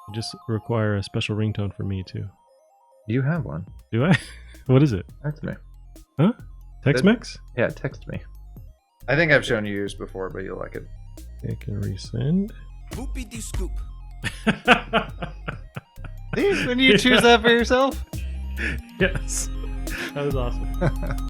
You just require a special ringtone for me too. You have one. Do I? What is it? Text me. Huh? Tex-Mex? Yeah, text me. I think I've shown you yours before, but you'll like it. I can resend. Boopy doo scoop. See, when you choose that for yourself? Yes. That was awesome.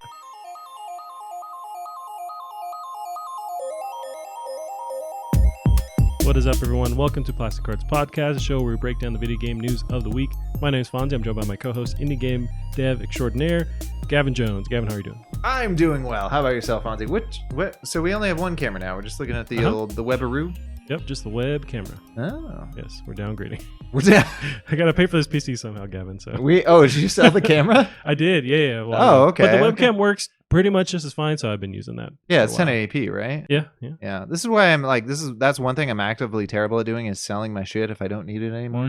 What is up, everyone? Welcome to Plastic Cards Podcast, a show where we break down the video game news of the week. My name is Fonzie. I'm joined by my co-host, indie game dev extraordinaire, Gavin Jones. Gavin, how are you doing? I'm doing well. How about yourself, Fonzie? What? So we only have one camera now. We're just looking at the the Webaroo. Yep, just the web camera. Oh, Yes, we're downgrading. we're down. I gotta pay for this PC somehow, Gavin. So Did you sell the camera? I did, yeah. Well, Oh, okay, But the okay. webcam works pretty much just as fine, so I've been using that. Yeah, for it's a while. 1080p, right? Yeah. Yeah. This is why I'm like, that's one thing I'm actively terrible at doing is selling my shit if I don't need it anymore.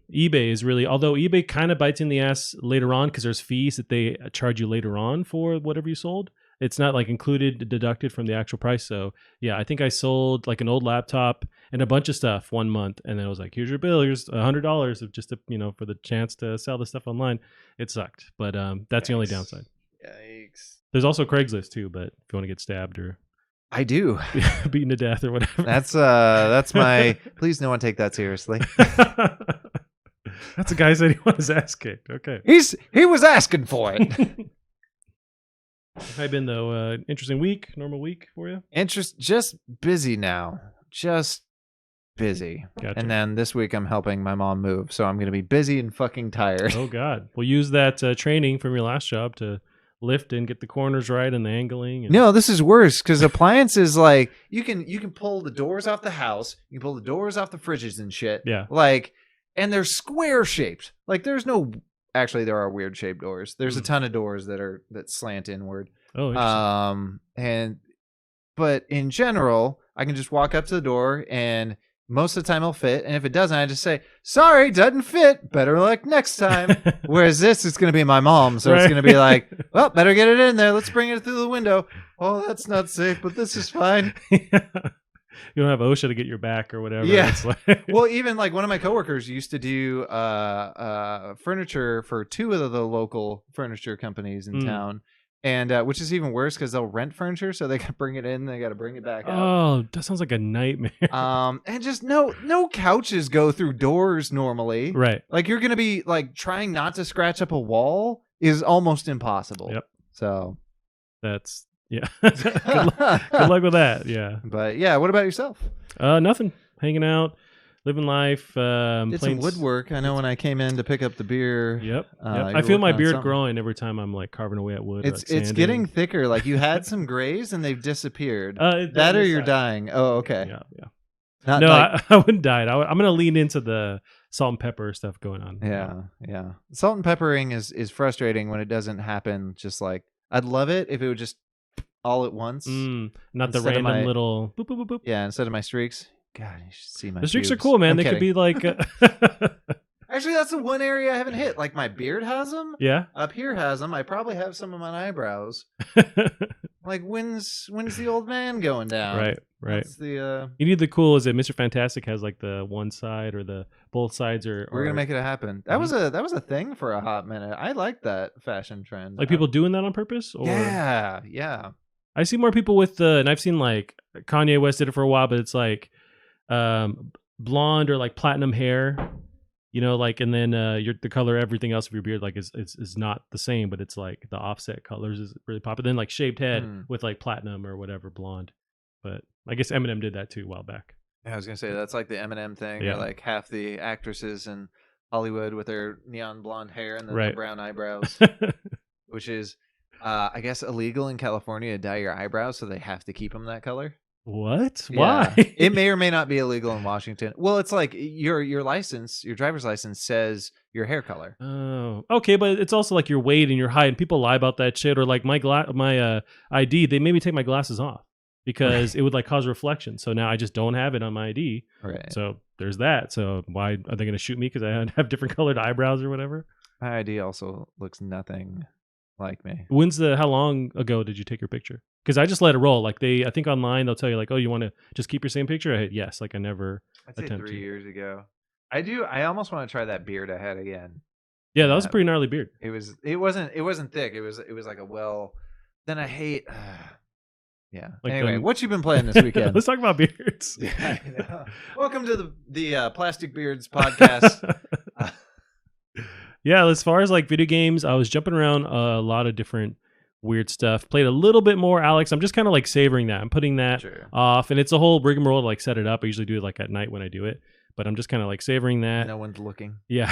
eBay is really, although eBay kind of bites in the ass later on because there's fees that they charge you later on for whatever you sold. It's not like included, deducted from the actual price. So yeah, I think I sold like an old laptop and a bunch of stuff 1 month, and then it was like, here's your bill, here's $100 of just to, for the chance to sell the stuff online. It sucked, but that's the only downside. Yikes. There's also Craigslist too, but if you want to get stabbed or I do. beaten to death or whatever. That's my. Please, no one take that seriously. That's a guy who said he wanted his ass kicked. Okay. He was asking for it. How you been though? Interesting week, normal week for you? Just busy now. Just busy. Gotcha. And then this week I'm helping my mom move, so I'm gonna be busy and fucking tired. Oh God. We'll use that training from your last job to lift and get the corners right and the angling. And... No, this is worse because appliances, like you can pull the doors off the house, you can pull the doors off the fridges and shit. Yeah. Like, and they're square shaped. Like there's no. Actually, there are weird shaped doors. There's a ton of doors that slant inward. Oh, interesting. But in general, I can just walk up to the door and most of the time it'll fit. And if it doesn't, I just say, sorry, doesn't fit. Better luck next time. Whereas this, it's going to be my mom. So it's going to be like, well, better get it in there. Let's bring it through the window. Oh, that's not safe, but this is fine. You don't have OSHA to get your back or whatever. Yeah. It's like... Well, even like one of my coworkers used to do furniture for two of the local furniture companies in town. And which is even worse because they'll rent furniture, so they got to bring it in, they got to bring it back out. Oh, that sounds like a nightmare. And just no couches go through doors normally. Right. Like you're gonna be like trying not to scratch up a wall is almost impossible. Yep. So that's good luck with that. Yeah. But yeah, what about yourself? Nothing. Hanging out, living life. Did some woodwork. I know when I came in to pick up the beer. Yep. I I feel my beard growing every time I'm like carving away at wood. It's getting thicker. Like you had some grays and they've disappeared. That or you're dying. Oh, okay. Yeah. Not No, like, I wouldn't die. I'm gonna lean into the salt and pepper stuff going on. yeah. Salt and peppering is frustrating when it doesn't happen. Just like I'd love it if it would just all at once. Not the Instead of random little boop, boop, boop, boop. Yeah, instead of my streaks. God, you should see my The streaks are pubes. cool, man. I'm They kidding. could be like Actually, that's the one area I haven't hit. Like my beard has them. yeah. Up here has them. I probably have some of my eyebrows. Like when's the old man going down? Right. That's the You need the cool. Is it Mr. Fantastic has like the one side or the both sides or we're gonna make it happen. That was a thing for a hot minute. I like that fashion trend. like people doing that on purpose. Or Yeah. I see more people with and I've seen like Kanye West did it for a while, but it's like blonde or like platinum hair, like, and then the color, everything else of your beard like is not the same, but it's like the offset colors is really popular. Then like shaved head with like platinum or whatever blonde, but I guess Eminem did that too a while back. Yeah, I was gonna say that's like the Eminem thing. Yeah. Where like half the actresses in Hollywood with their neon blonde hair and then Right. the brown eyebrows, which is, I guess, illegal in California to dye your eyebrows, so they have to keep them that color. What? Yeah. Why? It may or may not be illegal in Washington. Well, it's like your license, your driver's license says your hair color. Oh, okay, but it's also like your weight and your height, and people lie about that shit. Or like my ID, they made me take my glasses off because it would like cause reflection. So now I just don't have it on my ID. Right. So there's that. So why are they going to shoot me because I have different colored eyebrows or whatever? My ID also looks nothing like me. How long ago did you take your picture? Because I just let it roll. Like I think online they'll tell you like, oh, you want to just keep your same picture? I hit yes. Like I never I'd say attempt 3 to. years ago. I do. I almost want to try that beard I had again. Yeah, that was a pretty gnarly beard. It wasn't thick. It was like a well. Then I hate. Yeah. Like Anyway, what you been playing this weekend? Let's talk about beards. Yeah, I know. Welcome to the Plastic Beards podcast. Yeah, as far as like video games, I was jumping around a lot of different weird stuff. Played a little bit more Alex. I'm just kind of like savoring that. I'm putting that off, and it's a whole rigmarole to like set it up. I usually do it like at night when I do it, but I'm just kind of like savoring that. No one's looking. Yeah.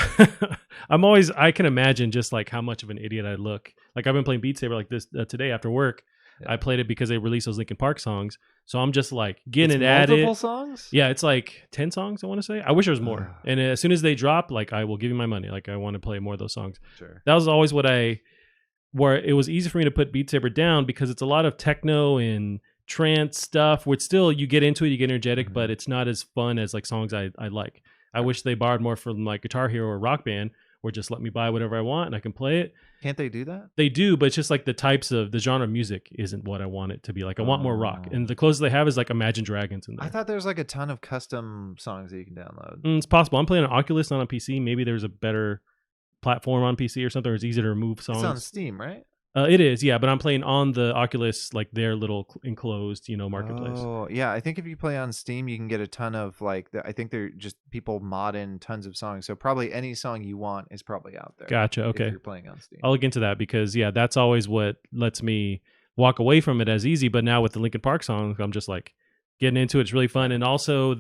I can imagine just like how much of an idiot I look. Like I've been playing Beat Saber like this today after work. Yeah. I played it because they released those Linkin Park songs. So I'm just like getting it at it. Multiple songs? Yeah, it's like 10 songs, I want to say. I wish there was more. And as soon as they drop, like I will give you my money. Like I want to play more of those songs. Sure. That was always where it was easy for me to put Beat Saber down because it's a lot of techno and trance stuff where it's still, you get into it, you get energetic, but it's not as fun as like songs I like. I wish they borrowed more from like Guitar Hero or Rock Band, or just let me buy whatever I want and I can play it. Can't they do that? They do, but it's just like the genre of music isn't what I want it to be. Like I want more rock, and the closest they have is like Imagine Dragons in there. I thought there was like a ton of custom songs that you can download. It's possible. I'm playing an Oculus, not on PC. Maybe there's a better platform on PC or something, or it's easier to remove songs. It's on Steam, right? It is, yeah, but I'm playing on the Oculus, like their little enclosed, marketplace. Oh, yeah. I think if you play on Steam, you can get a ton of I think they're just people mod in tons of songs. So probably any song you want is probably out there. Gotcha. Okay. If you're playing on Steam. I'll look into that because, yeah, that's always what lets me walk away from it as easy. But now with the Linkin Park songs, I'm just like getting into it. It's really fun. And also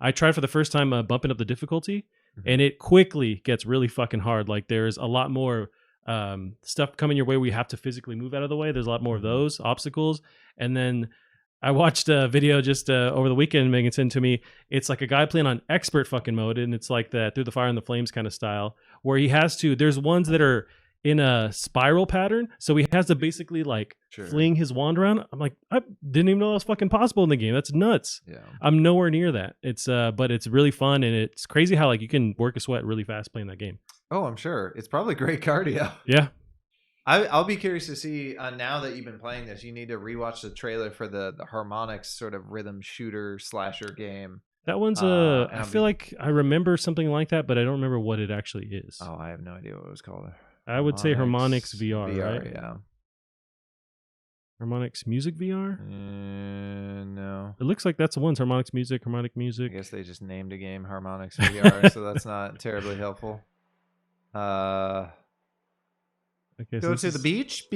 I tried for the first time bumping up the difficulty, and it quickly gets really fucking hard. Like there's a lot more stuff coming your way where you have to physically move out of the way. There's a lot more of those obstacles. And then I watched a video just over the weekend Megan sent to me. It's like a guy playing on expert fucking mode, and it's like that Through the Fire and the Flames kind of style where he has to, there's ones that are in a spiral pattern, so he has to basically like fling his wand around. I'm like, I didn't even know that was fucking possible in the game. That's nuts. Yeah, I'm nowhere near that. It's but it's really fun, and it's crazy how like you can work a sweat really fast playing that game. Oh, I'm sure. It's probably great cardio. Yeah. I'll be curious to see, now that you've been playing this, you need to rewatch the trailer for the Harmonix sort of rhythm shooter slasher game. That one's I feel like I remember something like that, but I don't remember what it actually is. Oh, I have no idea what it was called. I would say Harmonix VR, right? Yeah. Harmonix Music VR? No. It looks like that's the ones, Harmonix Music, Harmonic Music. I guess they just named a game Harmonix VR, so that's not terribly helpful. Okay, go to the beach.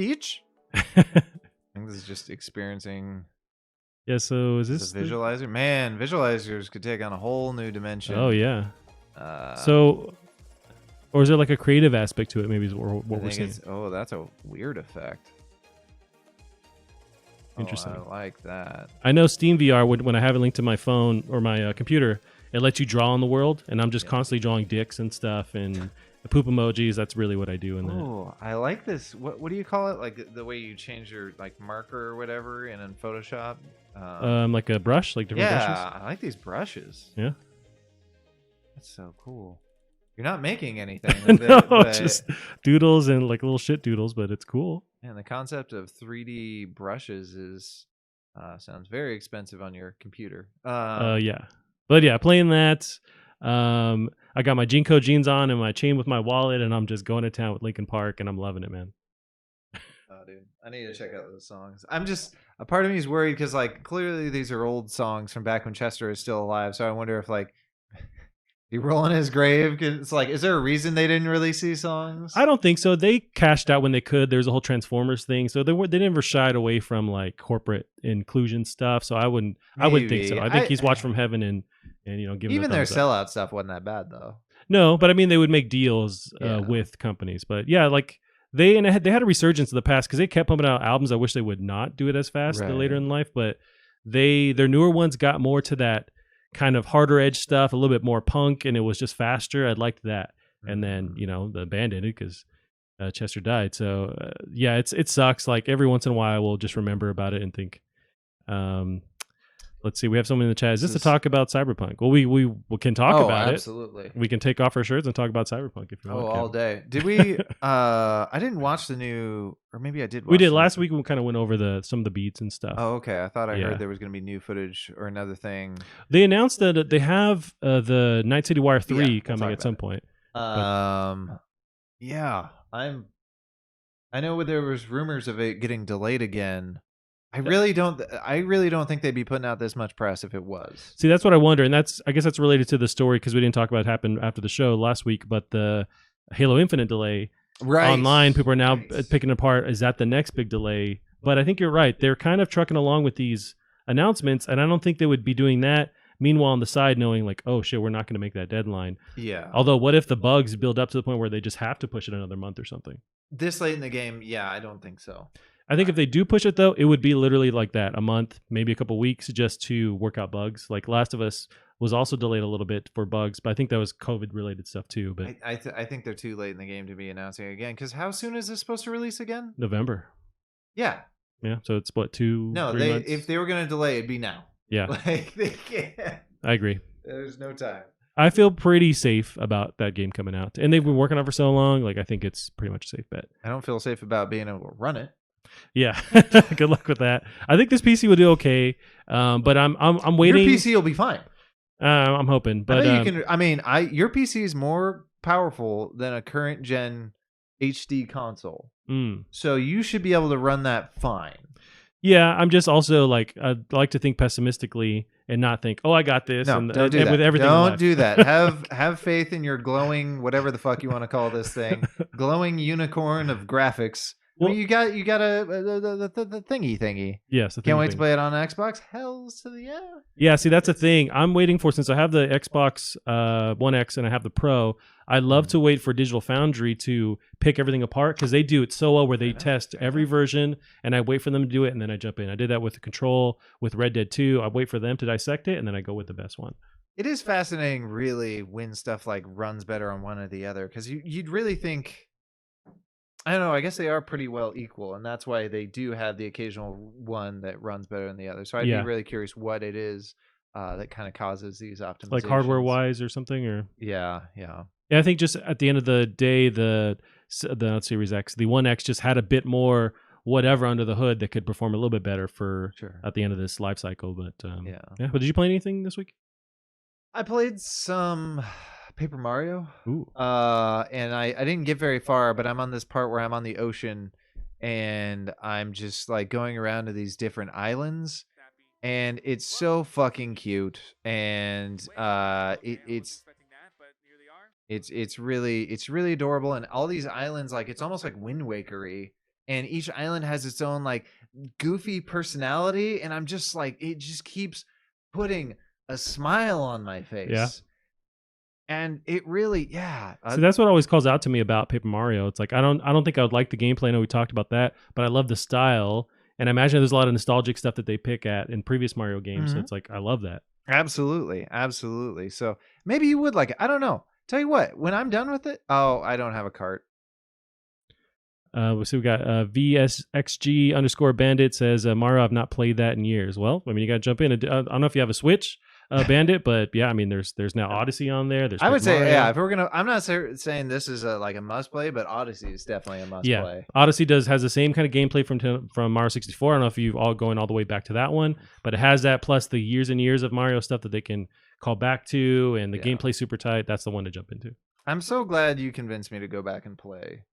I think this is just experiencing. Yeah, so is this a visualizer? Man, visualizers could take on a whole new dimension. Oh yeah. Or is there like a creative aspect to it? Maybe is what we're saying. Oh, that's a weird effect. Interesting. I like that. I know Steam VR, when I have it linked to my phone or my computer, it lets you draw on the world, and I'm just constantly drawing dicks and stuff and the poop emojis. That's really what I do in that. Oh, I like this. What do you call it? Like the way you change your like marker or whatever in Photoshop? Like a brush, like different brushes. Yeah, I like these brushes. Yeah, that's so cool. You're not making anything with no, it, but just doodles and like little shit doodles, but it's cool. And the concept of 3D brushes is sounds very expensive on your computer. Yeah, but yeah, playing that. I got my Jinko jeans on and my chain with my wallet, and I'm just going to town with Linkin Park, and I'm loving it, man. Oh, dude, I need to check out those songs. I'm just, a part of me is worried because like clearly these are old songs from back when Chester is still alive. So I wonder if like he roll in his grave. Cause it's like, is there a reason they didn't release these songs? I don't think so. They cashed out when they could. There's a whole Transformers thing, so they never shied away from like corporate inclusion stuff. So I wouldn't think so. I think he's watched from heaven and giving even their sellout stuff wasn't that bad though. No, but I mean they would make deals with companies. But yeah, like they had a resurgence in the past because they kept pumping out albums. I wish they would not do it as fast later in life, but their newer ones got more to that kind of harder edge stuff, a little bit more punk, and it was just faster. I liked that. And then the band ended because Chester died. So it sucks. Like every once in a while, we'll just remember about it and think, Let's see. We have someone in the chat. Is this to This is- talk about Cyberpunk? Well, we can talk about absolutely. it. We can take off our shirts and talk about Cyberpunk if you want. all Kevin. day. Did we? I didn't watch the new, or maybe I did. Watch We did the last new- week. We kind of went over some of the beats and stuff. Oh, okay. I thought I Yeah. heard there was going to be new footage or another thing. They announced that they have the Night City Wire 3 we'll coming talk at about some it. point. Yeah, I know there was rumors of it getting delayed again. I really don't think they'd be putting out this much press if it was. See, that's what I wonder, and I guess that's related to the story because we didn't talk about it happened after the show last week. But the Halo Infinite delay online, people are now picking apart. Is that the next big delay? But I think you're right. They're kind of trucking along with these announcements, and I don't think they would be doing that. Meanwhile, on the side, knowing like, oh shit, we're not going to make that deadline. Yeah. Although, what if the bugs build up to the point where they just have to push it another month or something? This late in the game, yeah, I don't think so. I think if they do push it though, it would be literally like that, a month, maybe a couple weeks, just to work out bugs. Like Last of Us was also delayed a little bit for bugs, but I think that was COVID related stuff too. But I think they're too late in the game to be announcing it again. Because how soon is this supposed to release again? November. Yeah. Yeah. So it's what, 3 months? If they were going to delay, it'd be now. Yeah. Like they can't. I agree. There's no time. I feel pretty safe about that game coming out, and they've been working on it for so long. Like I think it's pretty much a safe bet. I don't feel safe about being able to run it. Yeah, good luck with that. I think this PC will do okay, but I'm waiting. Your PC will be fine. I'm hoping, but I bet you can. Your PC is more powerful than a current gen HD console, so you should be able to run that fine. Yeah, I'm just also like I'd like to think pessimistically and not think, oh, I got this. No, and, don't do that. With everything, don't do that. Have faith in your glowing, whatever the fuck you want to call this thing, glowing unicorn of graphics. Well, you got the thingy. Yes, can't wait to play it on Xbox. Hells to the yeah. Yeah, see, that's the thing. I'm waiting for, since I have the Xbox One X and I have the Pro. I love to wait for Digital Foundry to pick everything apart because they do it so well where they test every version, and I wait for them to do it, and then I jump in. I did that with the Control, with Red Dead 2. I wait for them to dissect it, and then I go with the best one. It is fascinating, really, when stuff like runs better on one or the other, because you'd really think. I don't know. I guess they are pretty well equal, and that's why they do have the occasional one that runs better than the other. So I'd be really curious what it is that kind of causes these optimizations, like hardware-wise or something, or yeah. I think just at the end of the day, the Series X, the One X, just had a bit more whatever under the hood that could perform a little bit better for at the end of this life cycle. But yeah. But did you play anything this week? I played some Paper Mario. Ooh. And I didn't get very far, but I'm on this part where I'm on the ocean and I'm just like going around to these different islands, and it's so fucking cute, and it's really adorable, and all these islands, like it's almost like Wind Wakery, and each island has its own like goofy personality, and I'm just like, it just keeps putting a smile on my face. Yeah. And it really, So that's what always calls out to me about Paper Mario. It's like I don't think I would like the gameplay. I know we talked about that, but I love the style, and I imagine there's a lot of nostalgic stuff that they pick at in previous Mario games. So it's like I love that. Absolutely. So maybe you would like it. I don't know. Tell you what, when I'm done with it, I don't have a cart. So we got VSXG_Bandit says Mario. I've not played that in years. Well, I mean, you got to jump in. I don't know if you have a Switch. Bandit, but yeah, I mean, there's now Odyssey on there. There's I would say, Mario. if we're gonna, I'm not saying this is like a must play, but Odyssey is definitely a must play. Odyssey has the same kind of gameplay from Mario 64. I don't know if you've all going all the way back to that one, but it has that plus the years and years of Mario stuff that they can call back to, and the gameplay super tight. That's the one to jump into. I'm so glad you convinced me to go back and play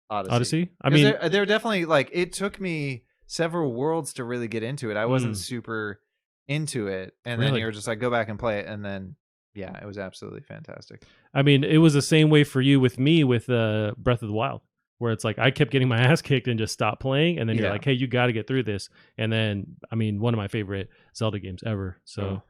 Odyssey. I mean, they're definitely like, it took me several worlds to really get into it. I wasn't super into it, and then you were just like, go back and play it, and then it was absolutely fantastic. I mean, it was the same way for you with me with Breath of the Wild, where it's like I kept getting my ass kicked and just stopped playing, and then you're like, hey, you got to get through this. And then, I mean, one of my favorite Zelda games ever. So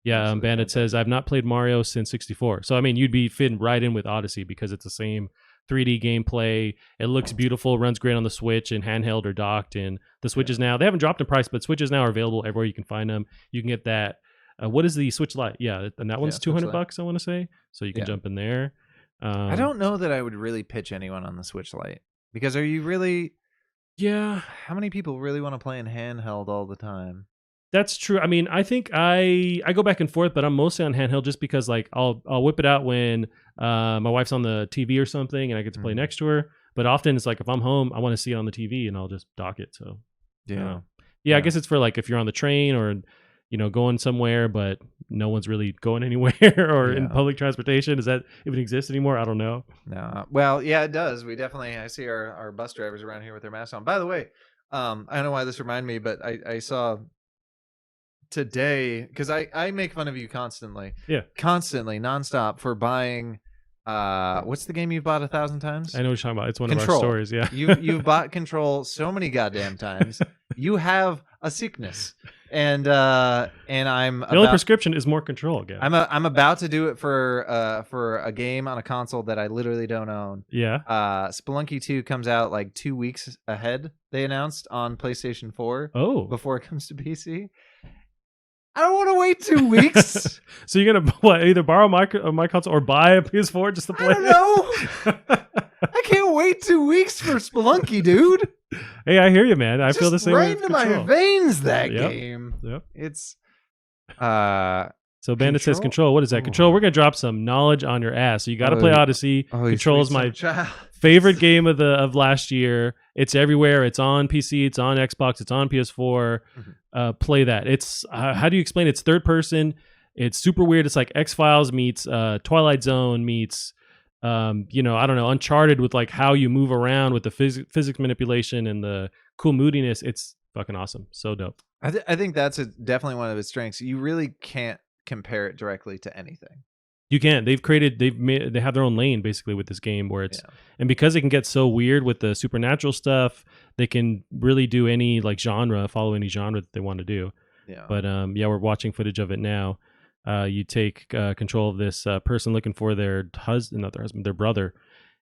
Bandit says I've not played Mario since 64. So I mean, you'd be fitting right in with Odyssey because it's the same 3D gameplay. It looks beautiful, runs great on the Switch and handheld or docked. And the Switches now, they haven't dropped in price, but Switches now are available everywhere you can find them. You can get that. What is the Switch Lite? Yeah, and that one's $200, I want to say. So you can jump in there. I don't know that I would really pitch anyone on the Switch Lite, because are you really? Yeah. How many people really want to play in handheld all the time? That's true. I mean, I think I go back and forth, but I'm mostly on handheld just because like I'll whip it out when my wife's on the TV or something, and I get to play next to her. But often it's like if I'm home, I want to see it on the TV, and I'll just dock it. So Yeah. I guess it's for like if you're on the train or going somewhere, but no one's really going anywhere or in public transportation. Does that even exist anymore? I don't know. No. Well, yeah, it does. I see our bus drivers around here with their masks on. By the way, I don't know why this reminded me, but I saw today, because I make fun of you constantly. Yeah. Constantly, nonstop for buying what's the game you've bought 1,000 times? I know what you're talking about. It's one Control. of our stories, yeah. You've bought Control so many goddamn times. You have a sickness. And I'm the only prescription is more Control again. I'm about to do it for a game on a console that I literally don't own. Yeah. Spelunky 2 comes out like 2 weeks ahead, they announced, on PlayStation 4. Oh. Before it comes to PC. I don't want to wait 2 weeks. So you're gonna either borrow my console or buy a PS4 just to play? I don't know. I can't wait 2 weeks for Spelunky, dude. Hey, I hear you, man. I feel the same way. Right into my veins, that Yep. game. Yep. It's So Bandit says Control. What is that? Control. We're gonna drop some knowledge on your ass. So you got to play Odyssey. Control is my favorite game of last year. It's everywhere. It's on PC. It's on Xbox. It's on PS4. Play that. It's how do you explain? It's third person. It's super weird. It's like X-Files meets Twilight Zone meets I don't know, Uncharted with like how you move around with the physics manipulation and the cool moodiness. It's fucking awesome. So dope. I think that's definitely one of its strengths. You really can't compare it directly to anything. You can't. They have their own lane basically with this game where it's and because it can get so weird with the supernatural stuff, they can really do any like genre, follow any genre that they want to do. Yeah. But we're watching footage of it now. You take control of this person looking for their their brother,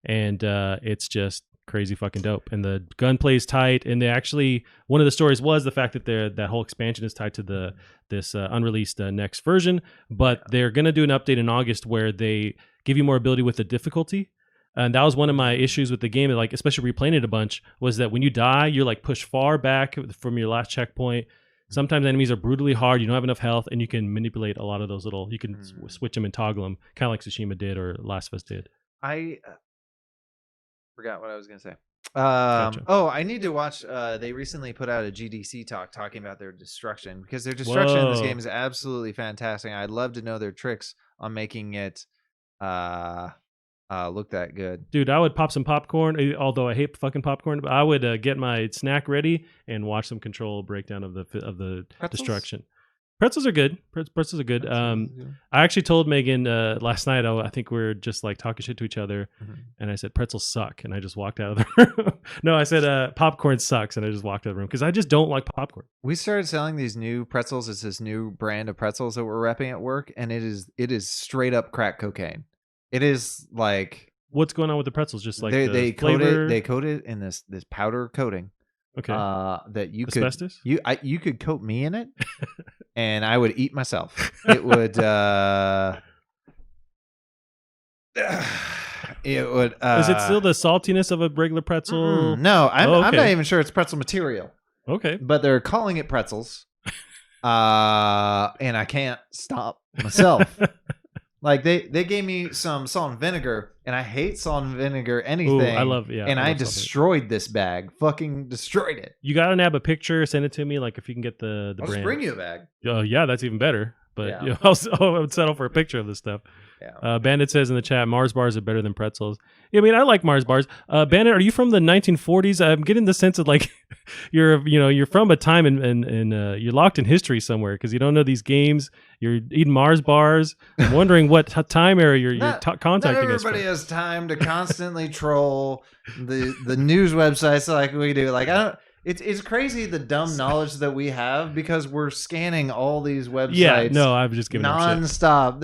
and it's just crazy fucking dope. And the gunplay is tight, and they actually, one of the stories was the fact that that whole expansion is tied to this unreleased next version, but they're gonna do an update in August where they give you more ability with the difficulty. And that was one of my issues with the game, like especially replaying it a bunch, was that when you die, you're like pushed far back from your last checkpoint. Sometimes enemies are brutally hard. You don't have enough health, and you can manipulate a lot of those little. You can switch them and toggle them, kind of like Tsushima did or Last of Us did. I forgot what I was going to say. Gotcha. Oh, I need to watch. They recently put out a GDC talk talking about their destruction, because their destruction in this game is absolutely fantastic. I'd love to know their tricks on making it look that good. Dude, I would pop some popcorn, although I hate fucking popcorn, but I would get my snack ready and watch some Control breakdown of the Pretzels? destruction. Pretzels are good. Pretzels are good. I actually told Megan last night, I think we were just like talking shit to each other, and I said, pretzels suck, and I just walked out of the room. No, I said, popcorn sucks, and I just walked out of the room, because I just don't like popcorn. We started selling these new pretzels. It's this new brand of pretzels that we're repping at work, and it is straight up crack cocaine. It is like... What's going on with the pretzels? Just like they coat flavor? it in this powder coating. Okay. That you Asbestos? you could coat me in it, and I would eat myself. It would. It would. Is it still the saltiness of a regular pretzel? No, I'm not even sure it's pretzel material. Okay. But they're calling it pretzels, and I can't stop myself. Like they gave me some salt and vinegar, and I hate salt and vinegar anything. Ooh, I love I destroyed this bag. Fucking destroyed it. You gotta nab a picture, send it to me. Like if you can get the I'll brand. just bring you a bag. Oh yeah, that's even better. But Yeah. I would settle for a picture of this stuff. Yeah. Bandit says in the chat, Mars bars are better than pretzels. Yeah, I mean, I like Mars bars. Bandit, are you from the 1940s? I'm getting the sense of like you're from a time and you're locked in history somewhere because you don't know these games. You're eating Mars bars. I'm wondering what time era you're contacting us. Not everybody has time to constantly troll the news websites like we do. Like I don't. It's crazy the dumb knowledge that we have because we're scanning all these websites. Yeah, no, I'm just giving nonstop.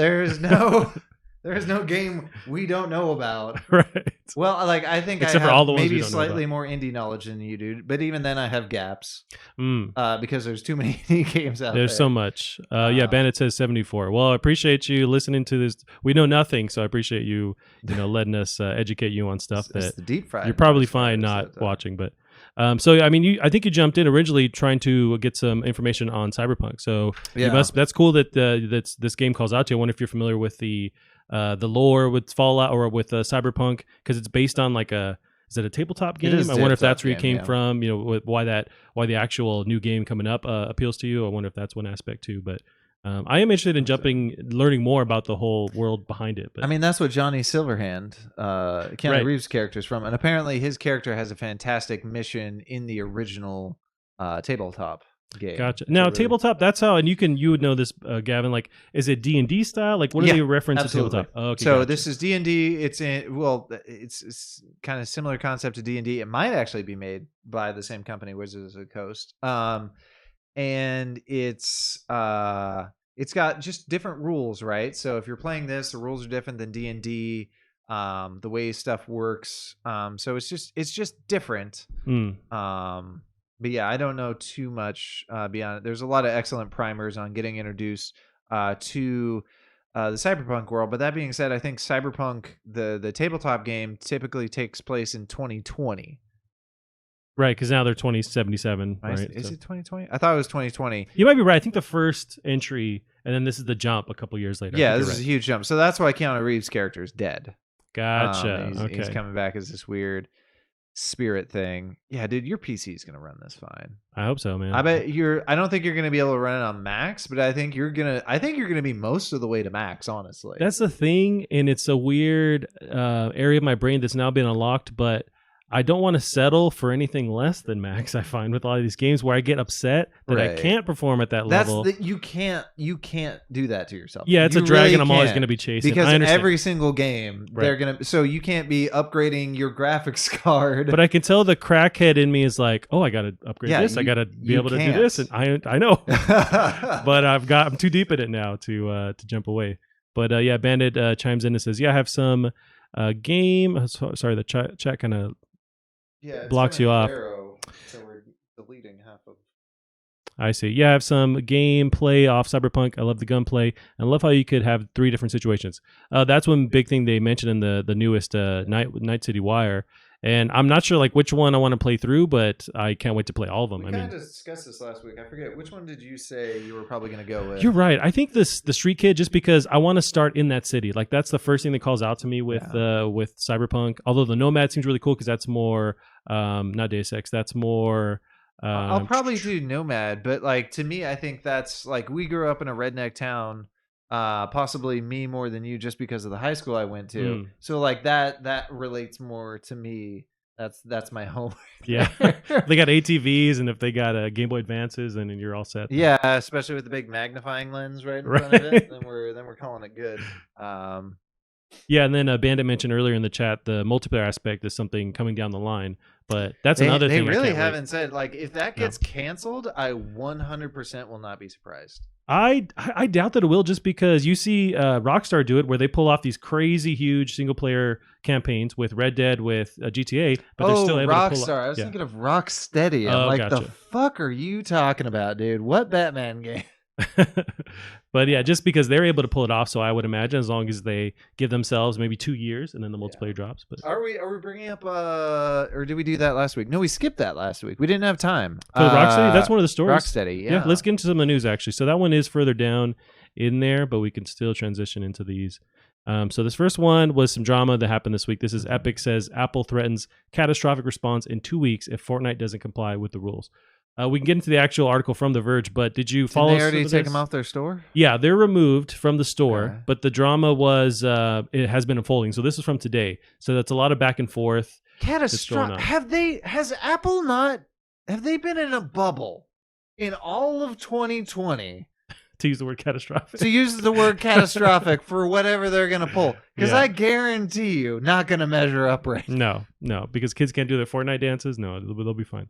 There's no game we don't know about. Right. Well, like I think Except I have for all the ones maybe we don't know slightly about. more indie knowledge than you do, but even then I have gaps because there's too many indie games out there. There's so much. Yeah, Bandit says 74. Well, I appreciate you listening to this. We know nothing, so I appreciate you letting us educate you on stuff It's that the deep fried. you're probably fine not watching, but. So I mean, I think you jumped in originally trying to get some information on Cyberpunk. So you must. That's cool that this game calls out to you. I wonder if you're familiar with the lore with Fallout or with Cyberpunk, because it's based on like is it a tabletop game? I wonder if that's where you came from. You know, why the actual new game coming up appeals to you. I wonder if that's one aspect too. But I am interested in learning more about the whole world behind it. But I mean, that's what Johnny Silverhand, Keanu Reeves' character is from, and apparently his character has a fantastic mission in the original tabletop game. Gotcha. Now, tabletop, that's how, and you would know this, Gavin. Like, is it D&D style? Like, what are they reference to tabletop? Oh, okay, so this is D&D. It's kind of similar concept to D&D. It might actually be made by the same company, Wizards of the Coast. And it's got just different rules, right? So if you're playing this, the rules are different than D&D. The way stuff works. So it's just different. But yeah, I don't know too much beyond it. There's a lot of excellent primers on getting introduced to the Cyberpunk world. But that being said, I think Cyberpunk, the tabletop game, typically takes place in 2020. Right, because now they're 2077. Right? Is it 2020? I thought it was 2020. You might be right. I think the first entry, and then this is the jump a couple years later. Yeah, this is a huge jump. So that's why Keanu Reeves' character is dead. Gotcha. He's coming back as this weird spirit thing. Yeah, dude, your PC is gonna run this fine. I hope so, man. I don't think you're gonna be able to run it on max, but I think you're gonna be most of the way to max, honestly. That's the thing, and it's a weird area of my brain that's now been unlocked, but I don't want to settle for anything less than max. I find with a lot of these games where I get upset that I can't perform at that level. You can't do that to yourself. Yeah, it's a dragon I'm always going to be chasing. Because in every single game, they're going to... So you can't be upgrading your graphics card. But I can tell the crackhead in me is like, oh, I got to upgrade this. I got to be able to do this. And I know. But I'm too deep in it now to jump away. But yeah, Bandit chimes in and says, yeah, I have some game... Sorry, the chat kind of... blocks you off. So we're deleting half of. I see. Yeah, I have some gameplay off Cyberpunk. I love the gunplay. I love how you could have 3 different situations. That's one big thing they mentioned in the newest Night City Wire. And I'm not sure like which one I want to play through, but I can't wait to play all of them. We kind of discussed this last week. I forget which one did you say you were probably going to go with. You're right. I think the Street Kid, just because I want to start in that city. Like that's the first thing that calls out to me with Cyberpunk. Although the Nomad seems really cool because that's more not Deus Ex. That's more. I'll probably do Nomad, but like to me, I think that's like we grew up in a redneck town. Possibly me more than you just because of the high school I went to. So like that relates more to me. That's my home. Yeah. They got ATVs, and if they got Game Boy Advances, and you're all set. Yeah, especially with the big magnifying lens right in front of it, then we're calling it good. Yeah, and then Bandit mentioned earlier in the chat the multiplayer aspect is something coming down the line, but that's another thing. They really haven't said like if that gets canceled, I 100% will not be surprised. I doubt that it will, just because you see Rockstar do it where they pull off these crazy huge single player campaigns with Red Dead, with GTA, but they're still able to pull off. I was thinking of Rocksteady. I'm like, the fuck are you talking about, dude? What Batman game? But yeah, just because they're able to pull it off, so I would imagine as long as they give themselves maybe 2 years and then the multiplayer drops. But are we bringing up or did we do that last week? No, we skipped that last week. We didn't have time. So Rocksteady, that's one of the stories. Rocksteady, yeah. Let's get into some of the news actually. So that one is further down in there, but we can still transition into these. So this first one was some drama that happened this week. This is Epic says Apple threatens catastrophic response in 2 weeks if Fortnite doesn't comply with the rules. We can get into the actual article from The Verge, but did you follow? Did they already take them off their store? Yeah, they're removed from the store, but the drama was it has been unfolding. So this is from today. So that's a lot of back and forth. Catastrophic. Have they been in a bubble in all of 2020? To use the word catastrophic. To use the word catastrophic for whatever they're going to pull. Because I guarantee you, not going to measure up right. No, because kids can't do their Fortnite dances. No, they'll be fine.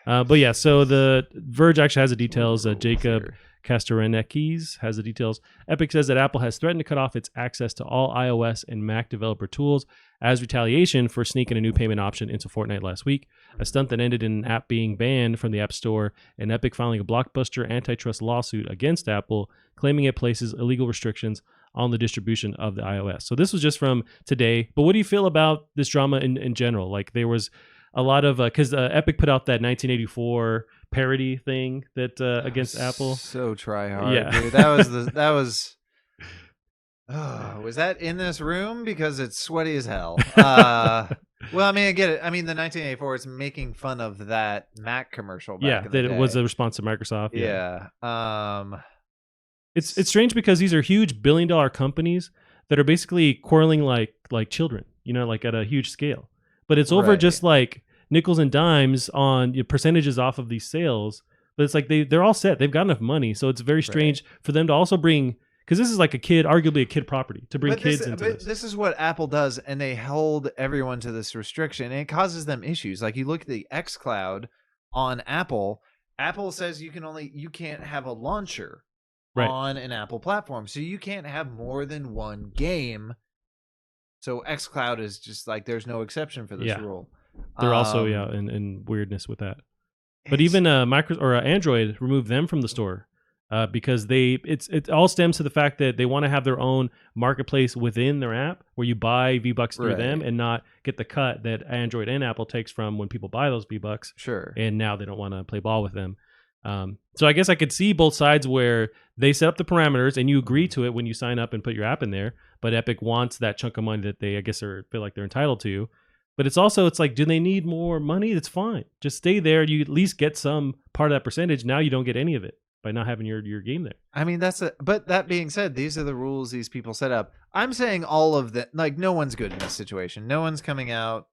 But yeah, so the Verge actually has the details. Jacob Kastarenekis has the details. Epic says that Apple has threatened to cut off its access to all iOS and Mac developer tools as retaliation for sneaking a new payment option into Fortnite last week, a stunt that ended in an app being banned from the App Store and Epic filing a blockbuster antitrust lawsuit against Apple, claiming it places illegal restrictions on the distribution of the iOS. So this was just from today. But what do you feel about this drama in general? Like there was a lot of because Epic put out that 1984 parody thing that against Apple. So try hard, Yeah. dude. That was. Oh, was that in this room? Because it's sweaty as hell. Well, I mean, I get it. I mean, the 1984 is making fun of that Mac commercial back Yeah, in the that day. it was a response to Microsoft. Yeah. It's strange because these are huge billion-dollar companies that are basically quarreling like children, like at a huge scale. But it's over Right. just like nickels and dimes on percentages off of these sales. But it's like they're all set. They've got enough money, so it's very strange for them to also bring, because this is like arguably a kid property, to bring kids into this. This is what Apple does, and they hold everyone to this restriction, and it causes them issues. Like you look at the xCloud on Apple. Apple says you can't have a launcher on an Apple platform, so you can't have more than one game. So xCloud is just like there's no exception for this rule. They're also in weirdness with that. But even Android removed them from the store because it all stems to the fact that they want to have their own marketplace within their app where you buy V-Bucks through them and not get the cut that Android and Apple takes from when people buy those V-Bucks. Sure. And now they don't want to play ball with them. So I guess I could see both sides where they set up the parameters and you agree to it when you sign up and put your app in there, but Epic wants that chunk of money that they, I guess, feel like they're entitled to. But it's like, do they need more money? That's fine. Just stay there. You at least get some part of that percentage. Now you don't get any of it by not having your game there. I mean, but that being said, these are the rules these people set up. I'm saying all of that, like, no one's good in this situation. No one's coming out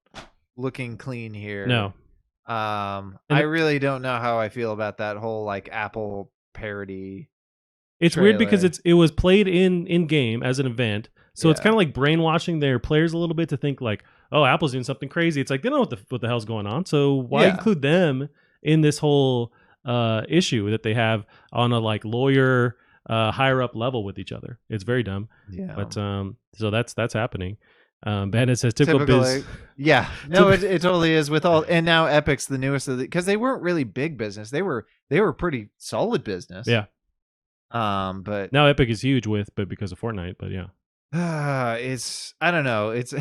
looking clean here. No. I really don't know how I feel about that whole like Apple parody. It's trailer. weird because it was played in game as an event. So it's kind of like brainwashing their players a little bit to think like, oh, Apple's doing something crazy. It's like they don't know what the hell's going on. So why include them in this whole issue that they have on a like lawyer higher up level with each other? It's very dumb. Yeah. But so that's happening. Bandit says typical biz. Yeah, no, it totally is with all. And now Epic's the newest of the, because they weren't really big business. They were pretty solid business. Yeah. But now Epic is huge because of Fortnite. But yeah. It's, I don't know. It's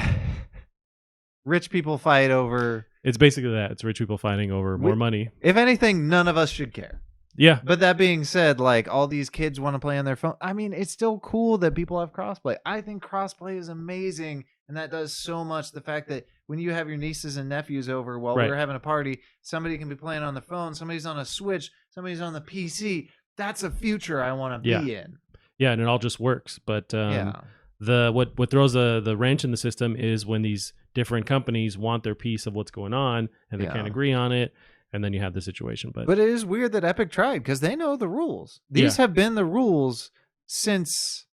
rich people fight over. It's basically that. It's rich people fighting over more money. If anything, none of us should care. Yeah. But that being said, like all these kids want to play on their phone. I mean, it's still cool that people have crossplay. I think crossplay is amazing. And that does so much. The fact that when you have your nieces and nephews over while we're having a party, somebody can be playing on the phone, somebody's on a Switch, somebody's on the PC. That's a future I want to be in. Yeah, and it all just works. But what throws the wrench in the system is when these different companies want their piece of what's going on and they can't agree on it. And then you have the situation. But it is weird that Epic tried because they know the rules. These have been the rules since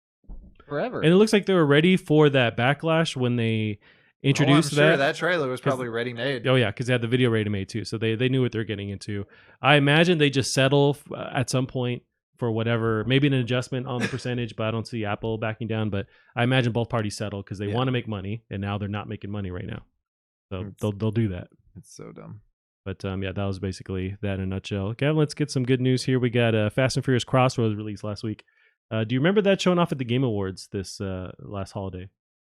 forever. And it looks like they were ready for that backlash when they introduced I'm sure that trailer was probably ready made. Oh, yeah, because they had the video ready made too. So they knew what they're getting into. I imagine they just settle at some point for whatever, maybe an adjustment on the percentage, but I don't see Apple backing down. But I imagine both parties settle because they want to make money, and now they're not making money right now. So they'll do that. It's so dumb. But that was basically that in a nutshell. Kevin, let's get some good news here. We got Fast and Furious Crossroads released last week. Do you remember that showing off at the Game Awards this last holiday?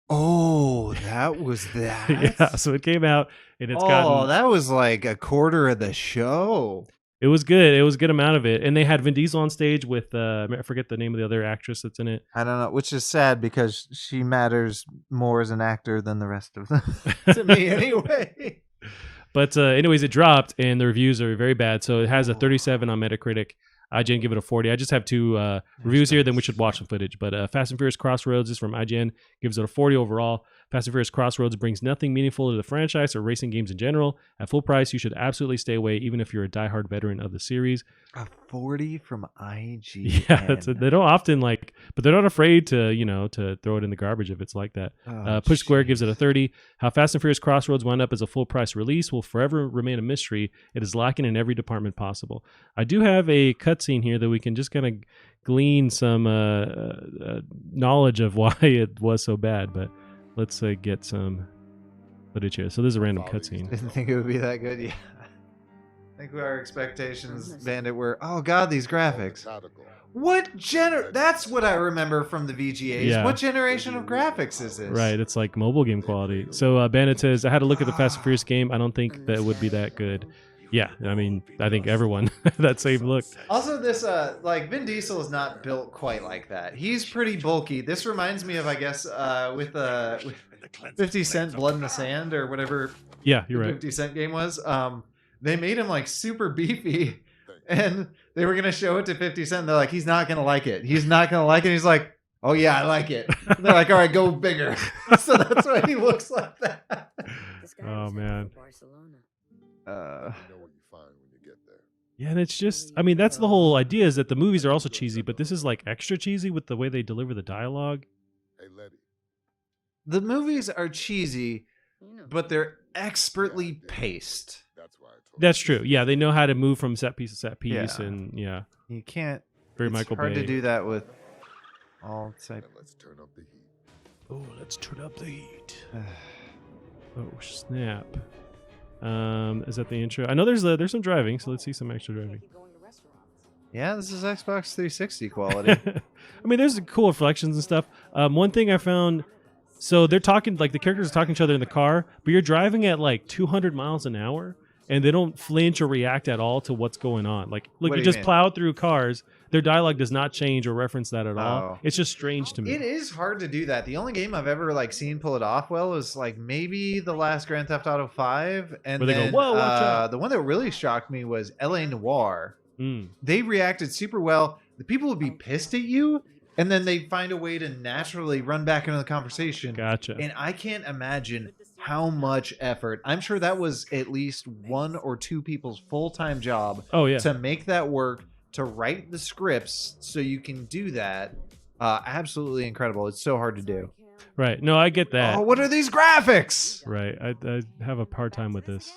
Oh, that was that? Yeah, so it came out and it's that was like a quarter of the show. It was good. It was a good amount of it. And they had Vin Diesel on stage with, I forget the name of the other actress that's in it. I don't know, which is sad because she matters more as an actor than the rest of them. To me, anyway. But anyways, it dropped and the reviews are very bad. So it has a 37 on Metacritic. IGN give it a 40. I just have two reviews here, then we should watch some footage. But Fast and Furious Crossroads is from IGN, gives it a 40 overall. Fast and Furious Crossroads brings nothing meaningful to the franchise or racing games in general. At full price, you should absolutely stay away, even if you're a diehard veteran of the series. A 40 from IGN. Yeah, they don't often but they're not afraid to, to throw it in the garbage if it's like that. Push Square gives it a 30. How Fast and Furious Crossroads wound up as a full price release will forever remain a mystery. It is lacking in every department possible. I do have a cutscene here that we can just kind of glean some knowledge of why it was so bad, but let's get some footage here. So this is a random cutscene. Didn't think it would be that good. Yeah. I think our expectations, Bandit, were, oh god, these graphics. That's what I remember from the VGAs. Yeah. What generation of graphics is this? Right, it's like mobile game quality. So Bandit says, I had to look at the Fast and Furious game. I don't think that it would be that good. Yeah, I mean, I think everyone that same look. Also, this like Vin Diesel is not built quite like that. He's pretty bulky. This reminds me of, I guess, with 50 Cent Blood in the Sand or whatever. Yeah, you're right. 50 Cent game was. They made him like super beefy, and they were gonna show it to 50 Cent. And they're like, he's not gonna like it. He's not gonna like it. He's like, oh yeah, I like it. And they're like, all right, go bigger. So that's why he looks like that. Oh man. Yeah, and it's just, I mean, that's the whole idea, is that the movies are also cheesy, but this is like extra cheesy with the way they deliver the dialogue. Hey, Letty. The movies are cheesy, but they're expertly paced. That's true. Yeah, they know how to move from set piece to set piece, Yeah. and yeah, You can't. very It's Michael hard Bay. to do that with all type. And let's turn up the heat. Oh, let's turn up the heat. Oh snap! Is that the intro? I know there's some driving, so let's see some extra driving. Yeah, this is Xbox 360 quality. I mean, there's cool reflections and stuff. One thing I found, so they're talking, like the characters are talking to each other in the car, but you're driving at like 200 miles an hour, and they don't flinch or react at all to what's going on. Like, look, What you do you just mean? plow through cars. Their dialogue does not change or reference that at all. Oh. It's just strange to me. It is hard to do that. The only game I've ever like seen pull it off well is like maybe the last Grand Theft Auto 5, and Where they go, then "Whoa, watch out." the one that really shocked me was LA Noire. Mm. They reacted super well. The people would be pissed at you, and then they find a way to naturally run back into the conversation. Gotcha. And I can't imagine how much effort. I'm sure that was at least one or two people's full-time job Oh yeah. to make that work, to write the scripts so you can do that. Absolutely incredible. It's so hard to do. Right. No, I get that. Oh, what are these graphics? Right. I have a hard time with this.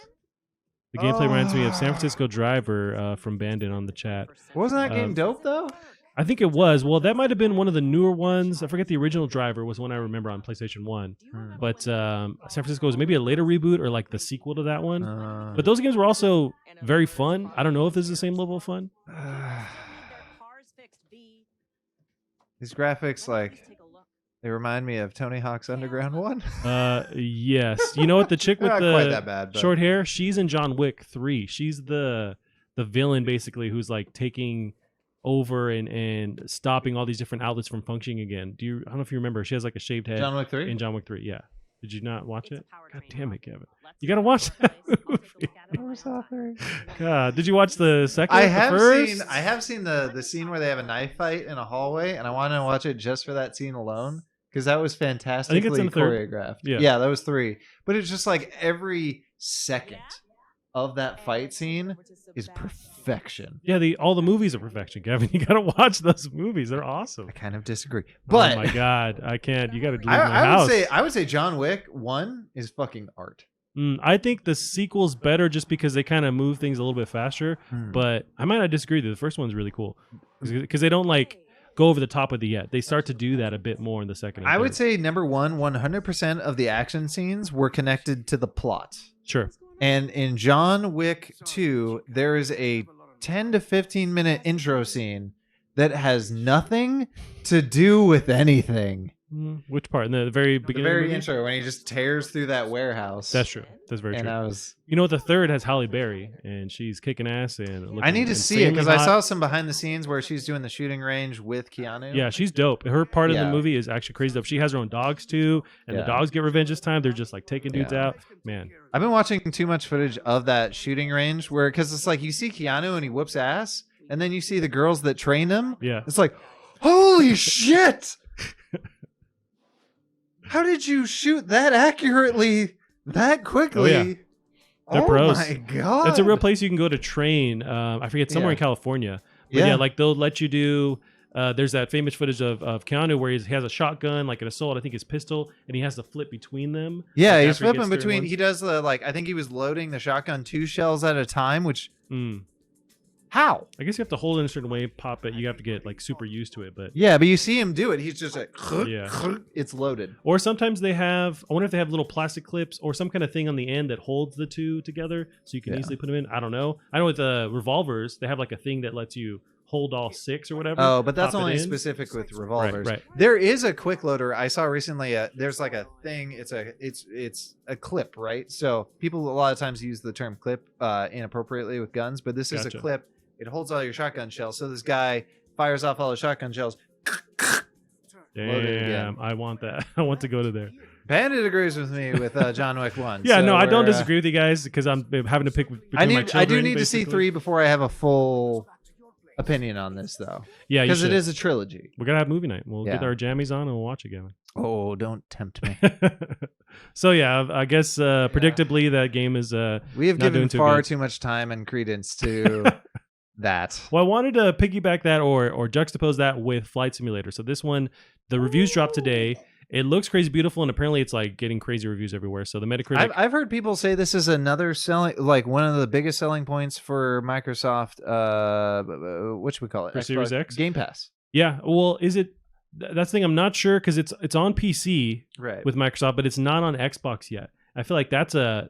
The gameplay reminds me of San Francisco Driver from Bandit on the chat. Wasn't that game Um, dope though? I think it was. Well, that might have been one of the newer ones. I forget the original Driver was one I remember on PlayStation 1. But San Francisco was maybe a later reboot or like the sequel to that one. But those games were also very fun. I don't know if this is the same level of fun. These graphics, like, they remind me of Tony Hawk's Underground 1. Yes. You know what? The chick with Not quite the that bad, but short hair, she's in John Wick 3. She's the villain basically who's like taking over and stopping all these different outlets from functioning again. I don't know if you remember. She has like a shaved head John Wick 3? in John Wick 3. Yeah. Did you not watch it? God damn it, Kevin. You got to watch that movie. God, did you watch the second? I the have first? seen the scene where they have a knife fight in a hallway, and I want to watch it just for that scene alone because that was fantastically in the third. choreographed. Yeah. That was 3. But it's just like every second of that fight scene is perfection. Yeah, all the movies are perfection, Kevin. You got to watch those movies. They're awesome. I kind of disagree, but oh my God, I can't. You got to leave my house. I would say John Wick 1 is fucking art. I think the sequel's better just because they kind of move things a little bit faster. But I might not disagree. The first one's really cool because they don't like go over the top with it yet. They start to do that a bit more in the second. And I would third. say number 1, 100% of the action scenes were connected to the plot. Sure. And in John Wick 2, there is a 10 to 15 minute intro scene that has nothing to do with anything. Which part? In the very The beginning? of the very movie? intro when he just tears through that warehouse. That's true. That's very And true. I was You know what? The third has Halle Berry, and she's kicking ass and looking I need to see it because insanely I hot. saw some behind the scenes where she's doing the shooting range with Keanu. Yeah, she's dope. Her part of the Yeah. movie is actually crazy dope. She has her own dogs too, and the Yeah. dogs get revenge this time. They're just like taking dudes Yeah. out. Man, I've been watching too much footage of that shooting range where, because it's like you see Keanu and he whoops ass, and then you see the girls that train him. yeah. It's like, holy shit! How did you shoot that accurately, that quickly? Oh, yeah. They're oh pros. my god! It's a real place you can go to train. I forget, somewhere Yeah. in California. But yeah, like they'll let you do. There's that famous footage of Keanu where he has a shotgun, like an assault, I think his pistol, and he has to flip between them. Yeah, like, he's after he flipping gets between. through He does the like. I think he was loading the shotgun 2 shells at a time, which ones. How? I guess you have to hold it in a certain way, pop it. You have to get like super used to it, but Yeah, but you see him do it. He's just like, Yeah. it's loaded. or sometimes they have. I wonder if they have little plastic clips or some kind of thing on the end that holds the two together, so you can Yeah. easily put them in. I don't know. I know with revolvers, they have like a thing that lets you hold all 6 or whatever. Oh, but that's pop it only in. specific with revolvers. Right. There is a quick loader I saw recently. There's like a thing. It's a clip, right? So people a lot of times use the term clip inappropriately with guns, but this is a Gotcha. clip. It holds all your shotgun shells. So this guy fires off all the shotgun shells. Loaded again. Damn, I want that. I want to go to there. Bandit agrees with me with John Wick 1. Yeah, so no, I don't we're, disagree with you guys because I'm having to pick between I my need. children. I do need to see basically. 3 before I have a full opinion on this, though, Yeah, because it is a trilogy. We're gonna have movie night. We'll get Yeah. our jammies on and we'll watch it together. Oh, don't tempt me. So yeah, I guess predictably that game is. We have Not given doing too far good. too much time and credence to that. Well, I wanted to piggyback that or juxtapose that with Flight Simulator. So this one, the reviews dropped today. It looks crazy beautiful, and apparently it's like getting crazy reviews everywhere. So the Metacritic. I've heard people say this is another selling, like one of the biggest selling points for Microsoft. What should we call it? For Series X? Game Pass. Yeah. Well, is it? That's the thing. I'm not sure because it's on PC Right. with Microsoft, but it's not on Xbox yet. I feel like that's a